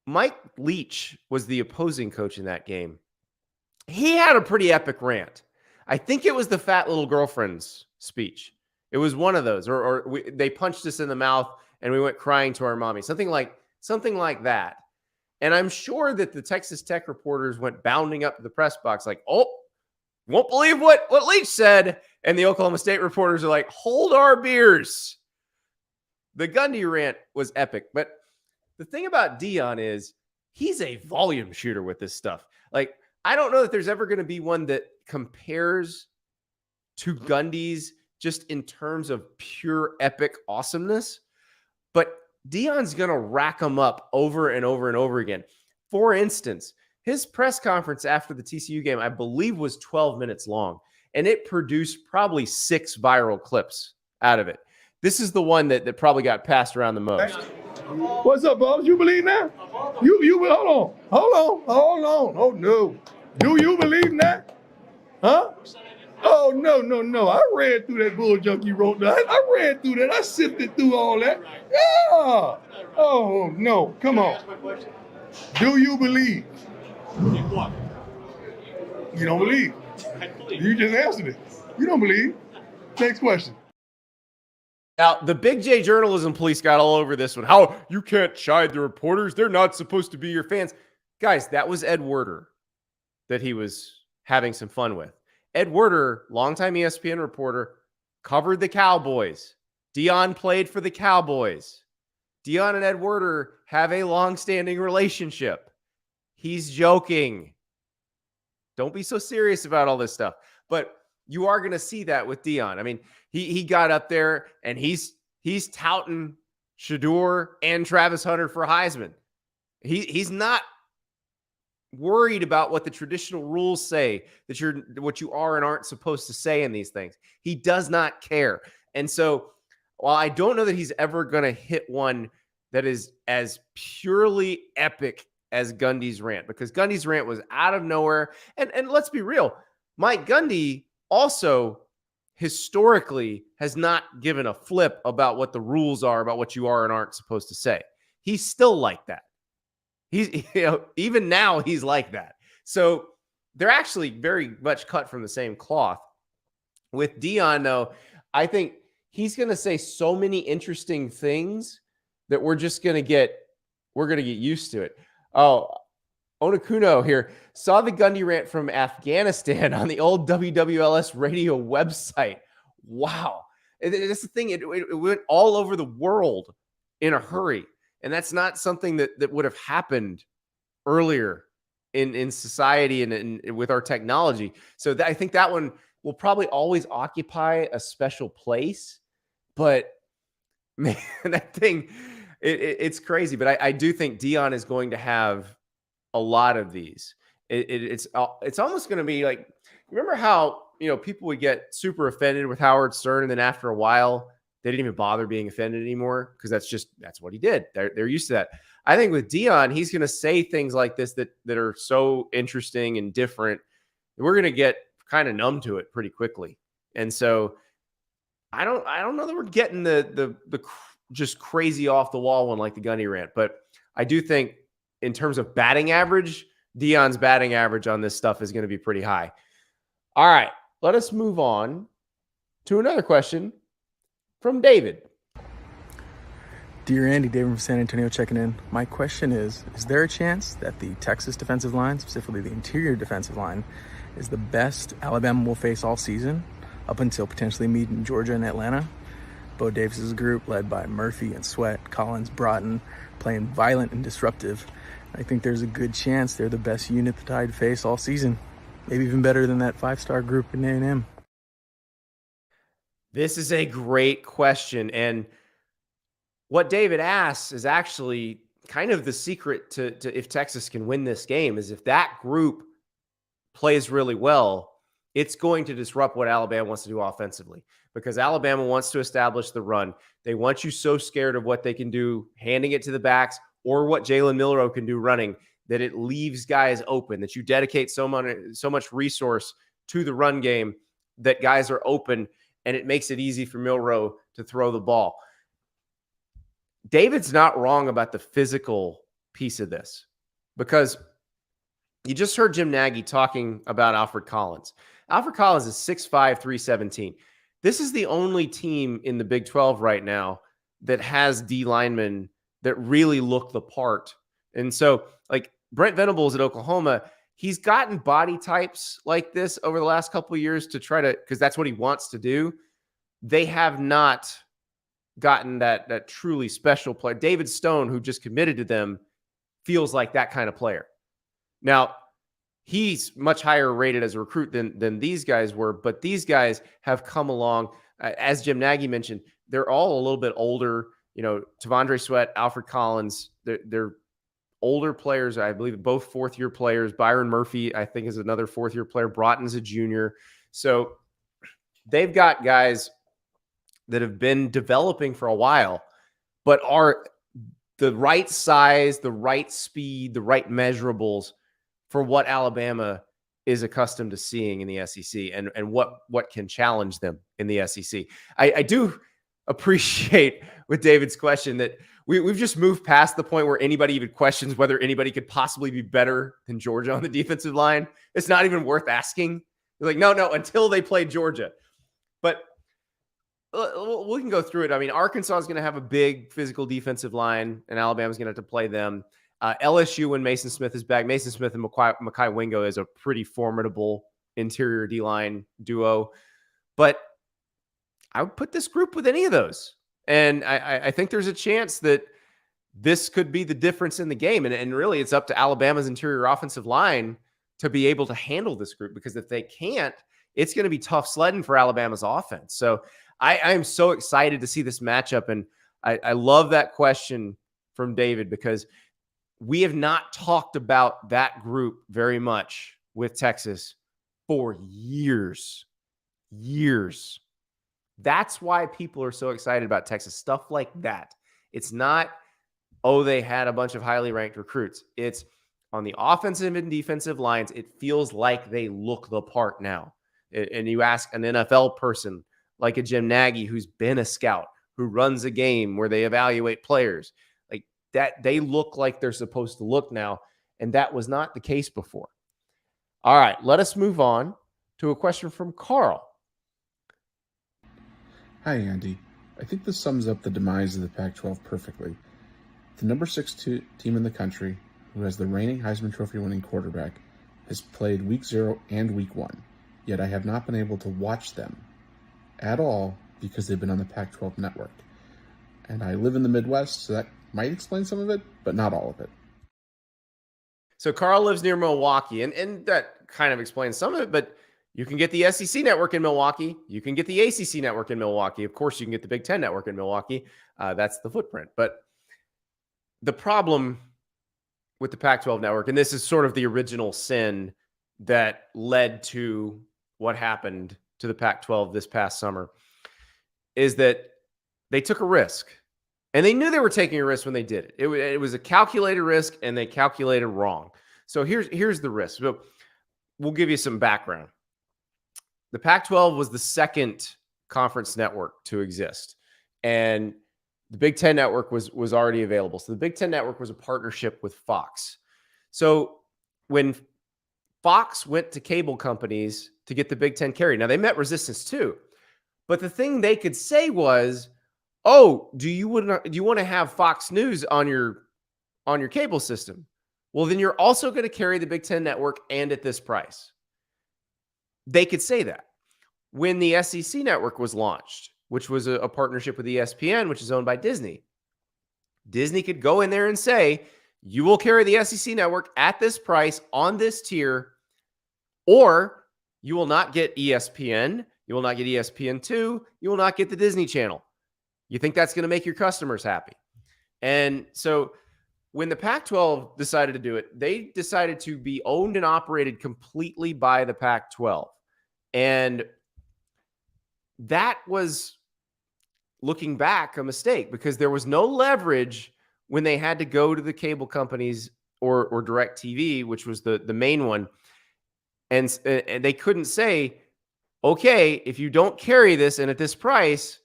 Mike Leach was the opposing coach in that game. He had a pretty epic rant. I think it was the fat little girlfriend's speech. It was one of those, or they punched us in the mouth and we went crying to our mommy. Something like something like that. And I'm sure that the Texas Tech reporters went bounding up to the press box like, oh, won't believe what Leach said. And the Oklahoma State reporters are like, hold our beers. The Gundy rant was epic. But the thing about Deion is he's a volume shooter with this stuff. Like, I don't know that there's ever going to be one that compares to Gundy's just in terms of pure epic awesomeness. But Deion's going to rack them up over and over and over again. For instance, his press conference after the TCU game, I believe, was 12 minutes long, and it produced probably 6 viral clips out of it. This is the one that probably got passed around the most. What's up, Bob? You believe that? You hold on. Oh no. Do you believe in that? Huh? Oh no. I read through that bull junk you wrote down. I read through that. I sifted through all that. Yeah. Oh no. Come on. Do you believe? In what? You don't believe. I believe. You just answered it. You don't believe. Next question. Now, the Big J journalism police got all over this one. How you can't chide the reporters. They're not supposed to be your fans. Guys, that was Ed Werder that he was having some fun with. Ed Werder, longtime ESPN reporter, covered the Cowboys. Deion played for the Cowboys. Deion and Ed Werder have a long-standing relationship. He's joking. Don't be so serious about all this stuff. But you are going to see that with Deion. I mean, he got up there and he's touting Shedeur and Travis Hunter for Heisman. He's not worried about what the traditional rules say that you're what you are and aren't supposed to say in these things. He does not care. And so while I don't know that he's ever going to hit one that is as purely epic as Gundy's rant, because Gundy's rant was out of nowhere. And let's be real, Mike Gundy also historically has not given a flip about what the rules are, about what you are and aren't supposed to say. He's still like that. He's, even now he's like that. So they're actually very much cut from the same cloth. With Deion, though, I think he's going to say so many interesting things that we're going to get used to it. Oh, Onakuno here saw the Gundy rant from Afghanistan on the old WWLS radio website. Wow. That's the thing. It went all over the world in a hurry. And that's not something that would have happened earlier in society and with our technology. So I think that one will probably always occupy a special place. But man, that thing, it's crazy. But I do think Deion is going to have a lot of these. It's almost going to be like, remember how people would get super offended with Howard Stern, and then after a while they didn't even bother being offended anymore because that's what he did. They're used to that. I think with Deion, he's going to say things like this that are so interesting and different. We're going to get kind of numb to it pretty quickly. And so I don't know that we're getting the just crazy off the wall one like the Gundy rant, but I do think in terms of batting average, Deion's batting average on this stuff is going to be pretty high. All right, let us move on to another question from David. Dear Andy, David from San Antonio checking in. My question is there a chance that the Texas defensive line, specifically the interior defensive line, is the best Alabama will face all season up until potentially meeting Georgia and Atlanta? Bo Davis's group, led by Murphy and Sweat, Collins, Broughton, playing violent and disruptive. I think there's a good chance they're the best unit the Tide face all season. Maybe even better than that 5-star group in A&M. This is a great question. And what David asks is actually kind of the secret to if Texas can win this game, is if that group plays really well, it's going to disrupt what Alabama wants to do offensively, because Alabama wants to establish the run. They want you so scared of what they can do handing it to the backs or what Jalen Milroe can do running that it leaves guys open, that you dedicate so much resource to the run game that guys are open, and it makes it easy for Milroe to throw the ball. David's not wrong about the physical piece of this, because you just heard Jim Nagy talking about Alfred Collins. Alfred Collins is 6'5", 317. This is the only team in the Big 12 right now that has D linemen that really look the part. And so, like Brent Venables at Oklahoma, he's gotten body types like this over the last couple of years to try to, because that's what he wants to do. They have not gotten that truly special player. David Stone, who just committed to them, feels like that kind of player. Now, he's much higher rated as a recruit than these guys were, but these guys have come along. As Jim Nagy mentioned, they're all a little bit older. You know, Tavondre Sweat, Alfred Collins, they're older players. I believe both fourth-year players. Byron Murphy, I think, is another fourth-year player. Broughton's a junior. So they've got guys that have been developing for a while, but are the right size, the right speed, the right measurables for what Alabama is accustomed to seeing in the SEC and what can challenge them in the SEC. I do appreciate with David's question that we've just moved past the point where anybody even questions whether anybody could possibly be better than Georgia on the defensive line. It's not even worth asking. They're like, no, until they play Georgia. But we can go through it. I mean, Arkansas is going to have a big physical defensive line, and Alabama's going to have to play them. LSU, when Mason Smith is back, Mason Smith and Mekhi Wingo is a pretty formidable interior D-line duo. But I would put this group with any of those. And I think there's a chance that this could be the difference in the game. And really, it's up to Alabama's interior offensive line to be able to handle this group, because if they can't, it's going to be tough sledding for Alabama's offense. So I am so excited to see this matchup. And I love that question from David, because we have not talked about that group very much with Texas for years. That's why people are so excited about Texas. Stuff like that. It's not, oh, they had a bunch of highly ranked recruits. It's on the offensive and defensive lines. It feels like they look the part now. And you ask an NFL person like a Jim Nagy, who's been a scout, who runs a game where they evaluate players, like that, they look like they're supposed to look now. And that was not the case before. All right, let us move on to a question from Carl. Hi, Andy. I think this sums up the demise of the Pac-12 perfectly. The number 6 team in the country, who has the reigning Heisman Trophy winning quarterback, has played Week 0 and Week 1, yet I have not been able to watch them at all because they've been on the Pac-12 Network. And I live in the Midwest, so that might explain some of it, but not all of it. So Carl lives near Milwaukee, and that kind of explains some of it, but you can get the SEC network in Milwaukee. You can get the ACC network in Milwaukee. Of course, you can get the Big Ten network in Milwaukee. That's the footprint. But the problem with the Pac-12 network, and this is sort of the original sin that led to what happened to the Pac-12 this past summer, is that they took a risk. And they knew they were taking a risk when they did it. It was a calculated risk, and they calculated wrong. So here's the risk. So we'll give you some background. The Pac-12 was the second conference network to exist, and the Big Ten network was already available. So the Big Ten network was a partnership with Fox. So when Fox went to cable companies to get the Big Ten carried, now they met resistance too, but the thing they could say was, "Oh, do you want to have Fox News on your cable system? Well, then you're also going to carry the Big Ten network and at this price." They could say that. When the SEC network was launched, which was a partnership with ESPN, which is owned by Disney, Disney could go in there and say, you will carry the SEC network at this price on this tier, or you will not get ESPN, you will not get ESPN2, you will not get the Disney Channel. You think that's going to make your customers happy? And so when the Pac-12 decided to do it, they decided to be owned and operated completely by the Pac-12. And that was, looking back, a mistake, because there was no leverage when they had to go to the cable companies or DirecTV, which was the main one. And they couldn't say, okay, if you don't carry this and at this price,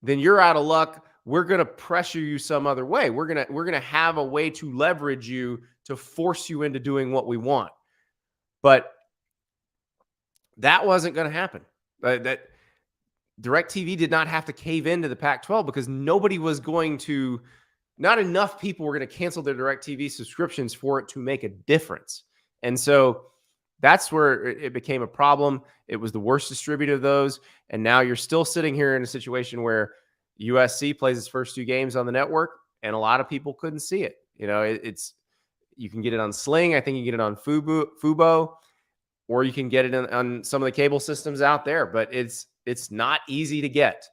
then you're out of luck. We're going to pressure you some other way. We're going to have a way to leverage you to force you into doing what we want. But that wasn't going to happen. That DirecTV did not have to cave into the Pac-12, because nobody was going to not enough people were going to cancel their DirecTV subscriptions for it to make a difference. And so that's where it became a problem. It was the worst distributor of those. And now you're still sitting here in a situation where USC plays its first 2 games on the network, and a lot of people couldn't see it. You know, you can get it on Sling. I think you can get it on Fubo, or you can get it on some of the cable systems out there. But it's not easy to get,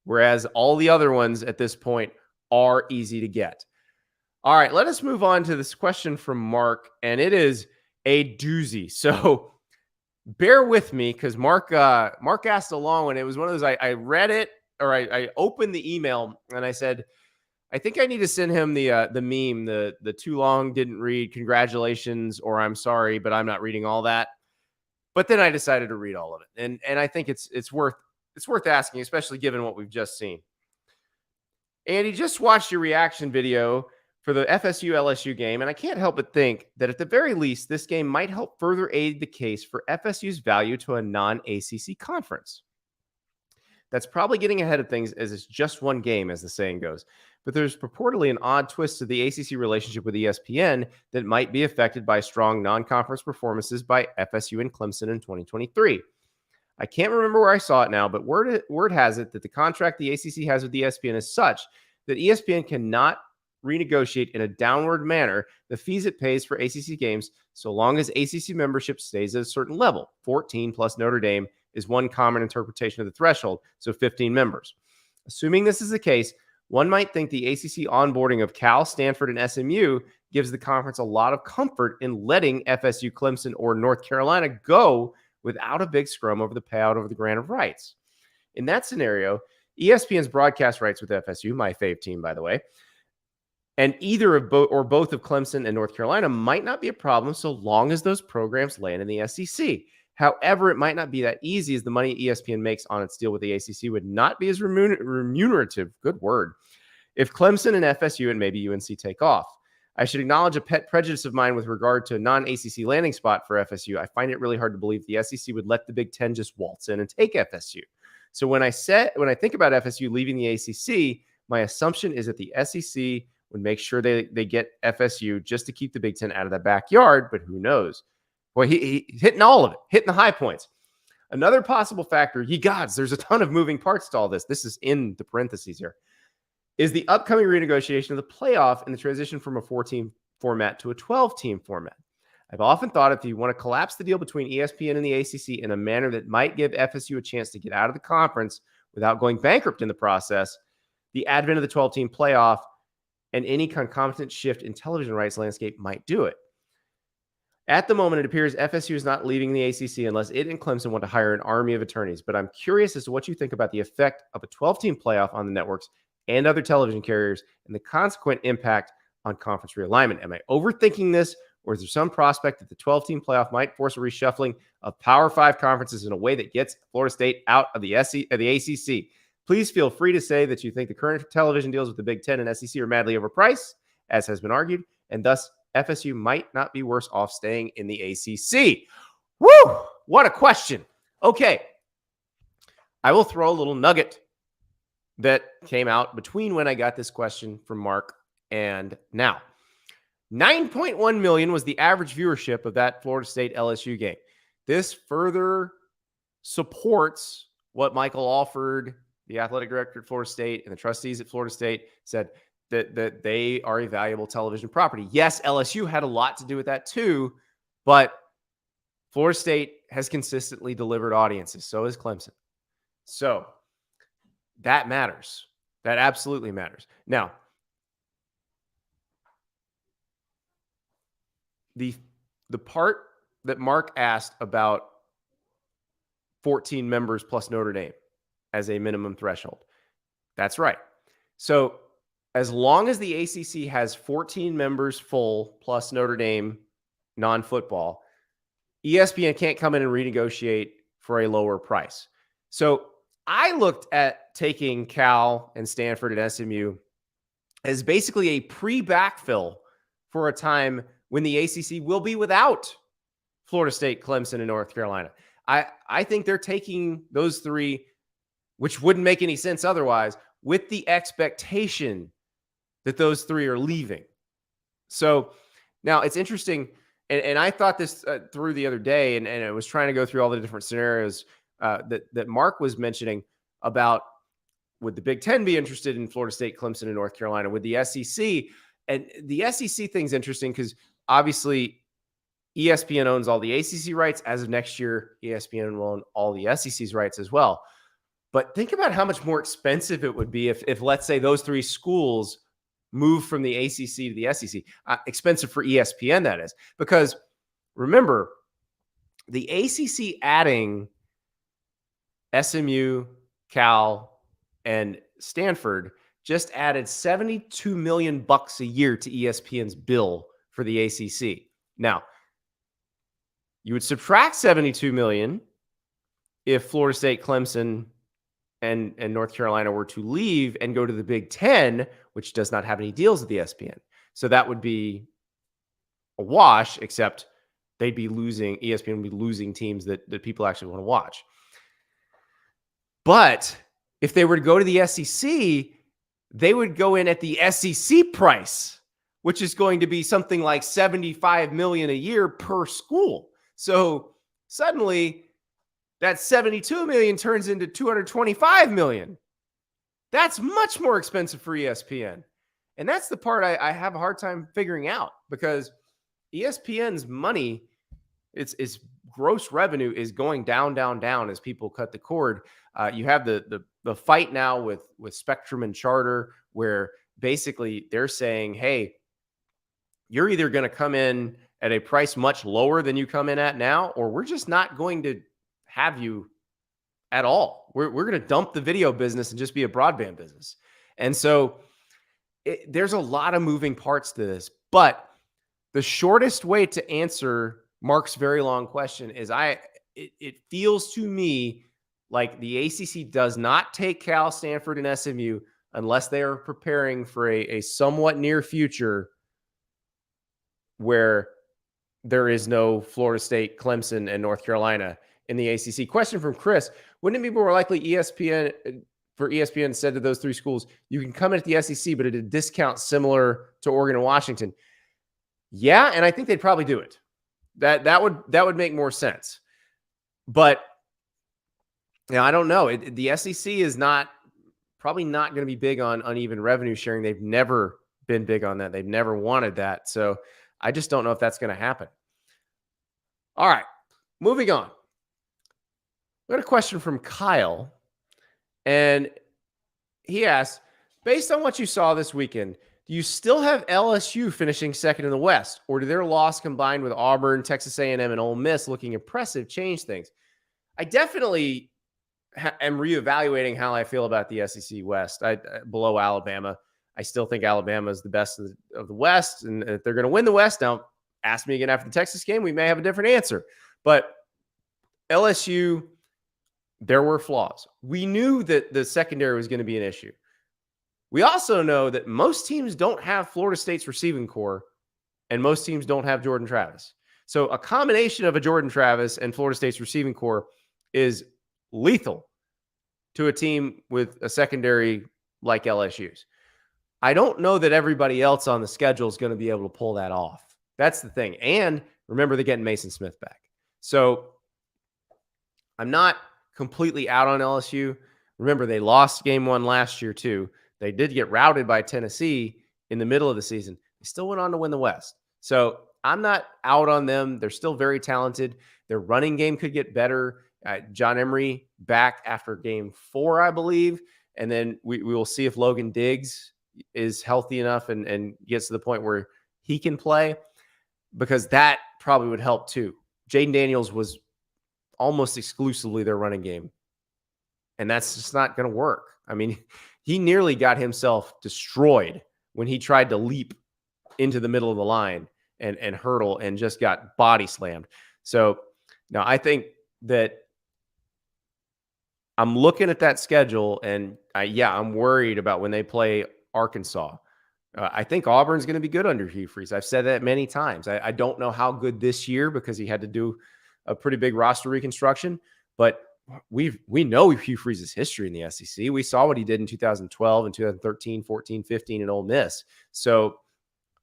whereas all the other ones at this point are easy to get. All right, let us move on to this question from Mark, and it is a doozy. So bear with me, because Mark asked a long one. It was one of those, I read it, or I opened the email and I said, I think I need to send him the meme, the too long didn't read, congratulations, or I'm sorry, but I'm not reading all that. But then I decided to read all of it. And I think it's worth asking, especially given what we've just seen. Andy, just watched your reaction video for the FSU-LSU game, and I can't help but think that at the very least, this game might help further aid the case for FSU's value to a non-ACC conference. That's probably getting ahead of things, as it's just one game, as the saying goes. But there's purportedly an odd twist to the ACC relationship with ESPN that might be affected by strong non-conference performances by FSU and Clemson in 2023. I can't remember where I saw it now, but word has it that the contract the ACC has with ESPN is such that ESPN cannot renegotiate in a downward manner the fees it pays for ACC games so long as ACC membership stays at a certain level. 14 plus Notre Dame is one common interpretation of the threshold, so 15 members. Assuming this is the case, one might think the ACC onboarding of Cal, Stanford, and SMU gives the conference a lot of comfort in letting FSU, Clemson, or North Carolina go without a big scrum over the payout over the grant of rights. In that scenario, ESPN's broadcast rights with FSU, my fave team, by the way, and either of both or both of Clemson and North Carolina might not be a problem so long as those programs land in the SEC. However, it might not be that easy, as the money ESPN makes on its deal with the ACC would not be as remunerative, good word, if Clemson and FSU and maybe UNC take off. I should acknowledge a pet prejudice of mine with regard to a non-ACC landing spot for FSU. I find it really hard to believe the SEC would let the Big Ten just waltz in and take FSU. So when I think about FSU leaving the ACC, my assumption is that the SEC would make sure they get FSU just to keep the Big Ten out of that backyard, but who knows? Boy, he hitting all of it, hitting the high points. Another possible factor, ye gods, there's a ton of moving parts to all this. This is in the parentheses here, is the upcoming renegotiation of the playoff and the transition from a 4-team format to a 12-team format. I've often thought if you want to collapse the deal between ESPN and the ACC in a manner that might give FSU a chance to get out of the conference without going bankrupt in the process, the advent of the 12-team playoff and any concomitant shift in television rights landscape might do it. At the moment, it appears FSU is not leaving the ACC unless it and Clemson want to hire an army of attorneys. But I'm curious as to what you think about the effect of a 12-team playoff on the networks and other television carriers and the consequent impact on conference realignment. Am I overthinking this, or is there some prospect that the 12-team playoff might force a reshuffling of Power 5 conferences in a way that gets Florida State out of the ACC? Please feel free to say that you think the current television deals with the Big Ten and SEC are madly overpriced, as has been argued, and thus FSU might not be worse off staying in the ACC. Woo! What a question. Okay. I will throw a little nugget that came out between when I got this question from Mark and now. 9.1 million was the average viewership of that Florida State LSU game. This further supports what Michael Alford, the athletic director at Florida State, and the trustees at Florida State said, that they are a valuable television property. Yes, LSU had a lot to do with that too, but Florida State has consistently delivered audiences. So has Clemson. So that matters. That absolutely matters. Now, the part that Mark asked about 14 members plus Notre Dame as a minimum threshold, that's right. So as long as the ACC has 14 members full plus Notre Dame non-football, ESPN can't come in and renegotiate for a lower price. So I looked at taking Cal and Stanford and SMU as basically a pre-backfill for a time when the ACC will be without Florida State, Clemson, and North Carolina. I think they're taking those three, which wouldn't make any sense otherwise, with the expectation that those three are leaving. So now it's interesting. And I thought this through the other day, and I was trying to go through all the different scenarios that Mark was mentioning about, would the Big Ten be interested in Florida State, Clemson, and North Carolina? Would the SEC? And the SEC thing's interesting because obviously ESPN owns all the ACC rights. As of next year, ESPN will own all the SEC's rights as well. But think about how much more expensive it would be if let's say, those three schools move from the ACC to the SEC. Expensive for ESPN, that is. Because remember, the ACC adding SMU, Cal, and Stanford just added $72 million a year to ESPN's bill for the ACC. Now, you would subtract $72 million if Florida State, Clemson, and North Carolina were to leave and go to the Big Ten, which does not have any deals with ESPN. So that would be a wash, except they'd be losing, ESPN would be losing teams that people actually want to watch. But if they were to go to the SEC, they would go in at the SEC price, which is going to be something like $75 million a year per school. So suddenly that $72 million turns into $225 million. That's much more expensive for ESPN. And that's the part I have a hard time figuring out, because ESPN's money, its gross revenue is going down, down, down as people cut the cord. You have the fight now with Spectrum and Charter, where basically they're saying, hey, you're either going to come in at a price much lower than you come in at now, or we're just not going to have you at all. We're going to dump the video business and just be a broadband business. And so there's a lot of moving parts to this, but the shortest way to answer Mark's very long question is it feels to me like the ACC does not take Cal, Stanford, and SMU unless they are preparing for a somewhat near future where there is no Florida State, Clemson, and North Carolina in the ACC. Question from Chris: wouldn't it be more likely ESPN said to those three schools, you can come in at the SEC, but at a discount similar to Oregon and Washington? Yeah, and I think they'd probably do it. That would make more sense. But I don't know. The SEC is probably not going to be big on uneven revenue sharing. They've never been big on that. They've never wanted that. So I just don't know if that's going to happen. All right, moving on. We got a question from Kyle, and he asks, based on what you saw this weekend, do you still have LSU finishing second in the West, or do their loss combined with Auburn, Texas A&M, and Ole Miss looking impressive change things? I definitely am reevaluating how I feel about the SEC West. Below Alabama. I still think Alabama is the best of the West, and if they're going to win the West, now ask me again after the Texas game, we may have a different answer. But LSU, there were flaws. We knew that the secondary was going to be an issue. We also know that most teams don't have Florida State's receiving core, and most teams don't have Jordan Travis. So a combination of a Jordan Travis and Florida State's receiving core is lethal to a team with a secondary like LSU's. I don't know that everybody else on the schedule is going to be able to pull that off. That's the thing. And remember, they're getting Mason Smith back. So I'm not completely out on LSU. Remember, they lost game one last year too. They did get routed by Tennessee in the middle of the season. They still went on to win the West. So I'm not out on them. They're still very talented. Their running game could get better. John Emery back after game 4, I believe. And then we will see if Logan Diggs is healthy enough and gets to the point where he can play, because that probably would help too. Jaden Daniels was almost exclusively their running game, and that's just not going to work. I mean, he nearly got himself destroyed when he tried to leap into the middle of the line and hurdle and just got body slammed. So now I think that I'm looking at that schedule, and I'm worried about when they play Arkansas. I think Auburn's going to be good under Hugh Freeze. I've said that many times. I don't know how good this year, because he had to do a pretty big roster reconstruction, but we know Hugh Freeze's history in the SEC. We saw what he did in 2012 and 2013, 14, 15 in Ole Miss. So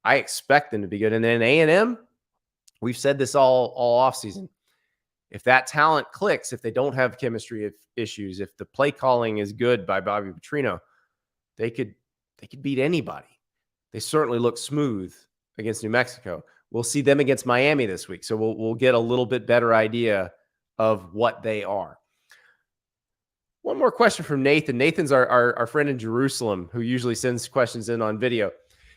I expect them to be good. And then A&M, we've said this all offseason. If that talent clicks, if they don't have chemistry issues, if the play calling is good by Bobby Petrino, they could beat anybody. They certainly look smooth against New Mexico. We'll see them against Miami this week. So we'll get a little bit better idea of what they are. One more question from Nathan. Nathan's our friend in Jerusalem who usually sends questions in on video.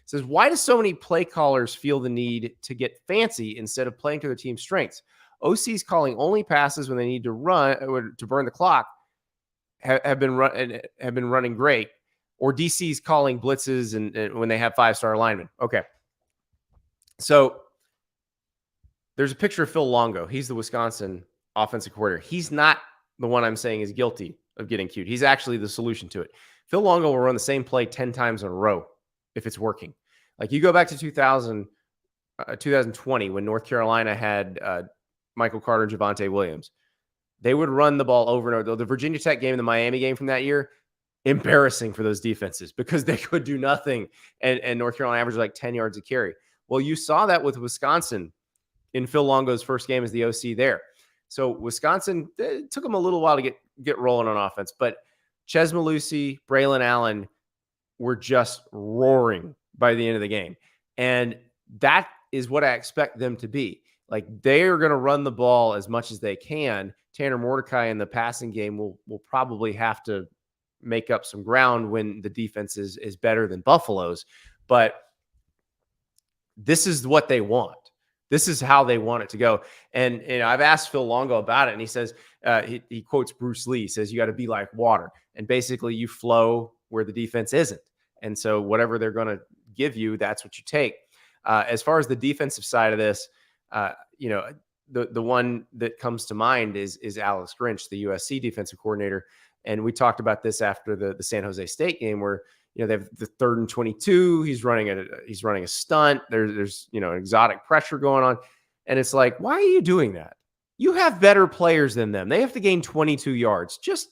Says, why do so many play callers feel the need to get fancy instead of playing to their team's strengths? OC's calling only passes when they need to run or to burn the clock have been running great, or DC's calling blitzes and when they have 5-star linemen. Okay, so there's a picture of Phil Longo. He's the Wisconsin offensive coordinator. He's not the one I'm saying is guilty of getting cute. He's actually the solution to it. Phil Longo will run the same play 10 times in a row if it's working. Like, you go back to 2020 when North Carolina had Michael Carter and Javonte Williams. They would run the ball over and over. The Virginia Tech game and the Miami game from that year, embarrassing for those defenses because they could do nothing. And North Carolina averaged like 10 yards a carry. Well, you saw that with Wisconsin in Phil Longo's first game as the OC there. So Wisconsin, it took them a little while to get rolling on offense. But Ches Malusi, Braylon Allen were just roaring by the end of the game. And that is what I expect them to be. Like, they are going to run the ball as much as they can. Tanner Mordecai in the passing game will probably have to make up some ground when the defense is better than Buffalo's. But this is what they want. This is how they want it to go. And I've asked Phil Longo about it, and he says, he quotes Bruce Lee, says, you got to be like water. And basically you flow where the defense isn't. And so whatever they're going to give you, that's what you take. As far as the defensive side of this, the one that comes to mind is Alex Grinch, the USC defensive coordinator. And we talked about this after the San Jose State game where, they have the 3rd and 22. He's running a stunt. There's an exotic pressure going on. And it's like, why are you doing that? You have better players than them. They have to gain 22 yards. Just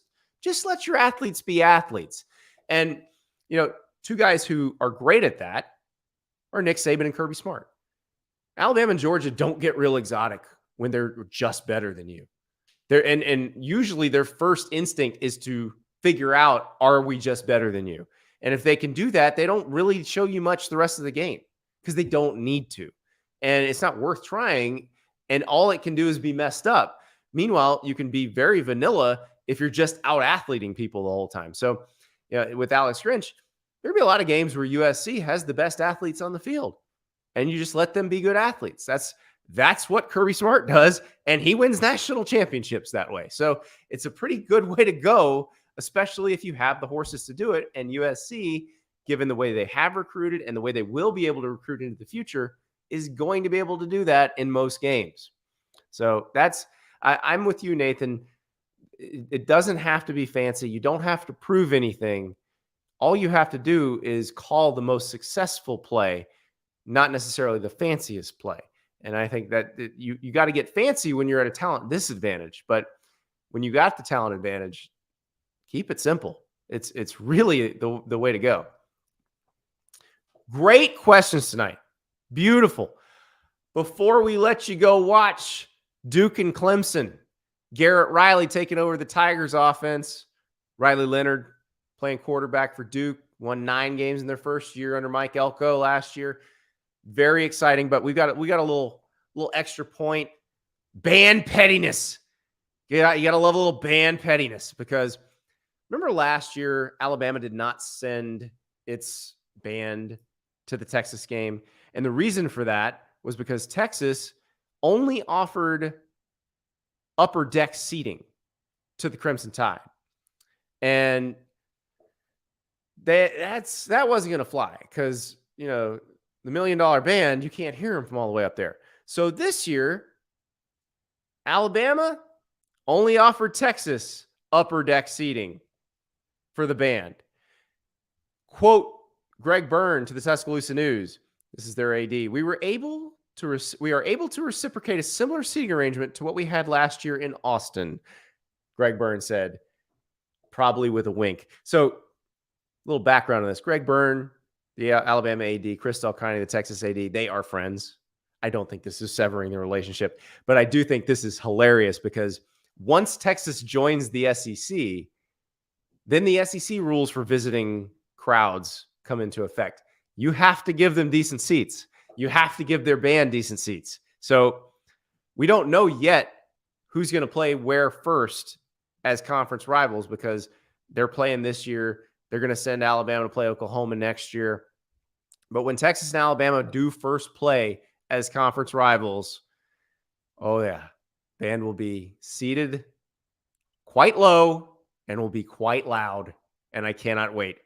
let your athletes be athletes. And, two guys who are great at that are Nick Saban and Kirby Smart. Alabama and Georgia don't get real exotic when they're just better than you. And usually their first instinct is to figure out, are we just better than you? And if they can do that, they don't really show you much the rest of the game because they don't need to. And it's not worth trying. And all it can do is be messed up. Meanwhile, you can be very vanilla if you're just out-athleting people the whole time. So with Alex Grinch, there'll be a lot of games where USC has the best athletes on the field. And you just let them be good athletes. That's what Kirby Smart does. And he wins national championships that way. So it's a pretty good way to go, especially if you have the horses to do it. And USC, given the way they have recruited and the way they will be able to recruit into the future, is going to be able to do that in most games. So I'm with you, Nathan. It doesn't have to be fancy. You don't have to prove anything. All you have to do is call the most successful play, not necessarily the fanciest play. And I think that you got to get fancy when you're at a talent disadvantage. But when you got the talent advantage, keep it simple. It's really the way to go. Great questions tonight. Beautiful. Before we let you go watch Duke and Clemson, Garrett Riley taking over the Tigers offense. Riley Leonard playing quarterback for Duke, won 9 games in their first year under Mike Elko last year. Very exciting, but we got a little extra point. Band pettiness. Yeah, you got to love a little band pettiness because remember last year, Alabama did not send its band to the Texas game. And the reason for that was because Texas only offered upper deck seating to the Crimson Tide. And that wasn't going to fly because, the $1 million band, you can't hear them from all the way up there. So this year, Alabama only offered Texas upper deck seating for the band. Quote Greg Byrne to the Tuscaloosa News. This is their AD. We are able to reciprocate a similar seating arrangement to what we had last year in Austin. Greg Byrne said, probably with a wink. So a little background on this. Greg Byrne, the Alabama AD, Chris Delcani, the Texas AD, they are friends. I don't think this is severing the relationship, but I do think this is hilarious because once Texas joins the SEC, then the SEC rules for visiting crowds come into effect. You have to give them decent seats. You have to give their band decent seats. So we don't know yet who's going to play where first as conference rivals because they're playing this year. They're going to send Alabama to play Oklahoma next year. But when Texas and Alabama do first play as conference rivals, oh yeah, band will be seated quite low and will be quite loud. And I cannot wait.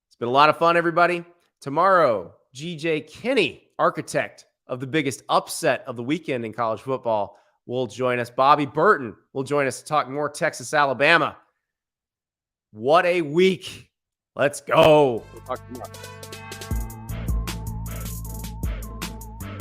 It's been a lot of fun, everybody. Tomorrow, GJ Kinney, architect of the biggest upset of the weekend in college football, will join us. Bobby Burton will join us to talk more Texas, Alabama. What a week. Let's go. We'll talk tomorrow.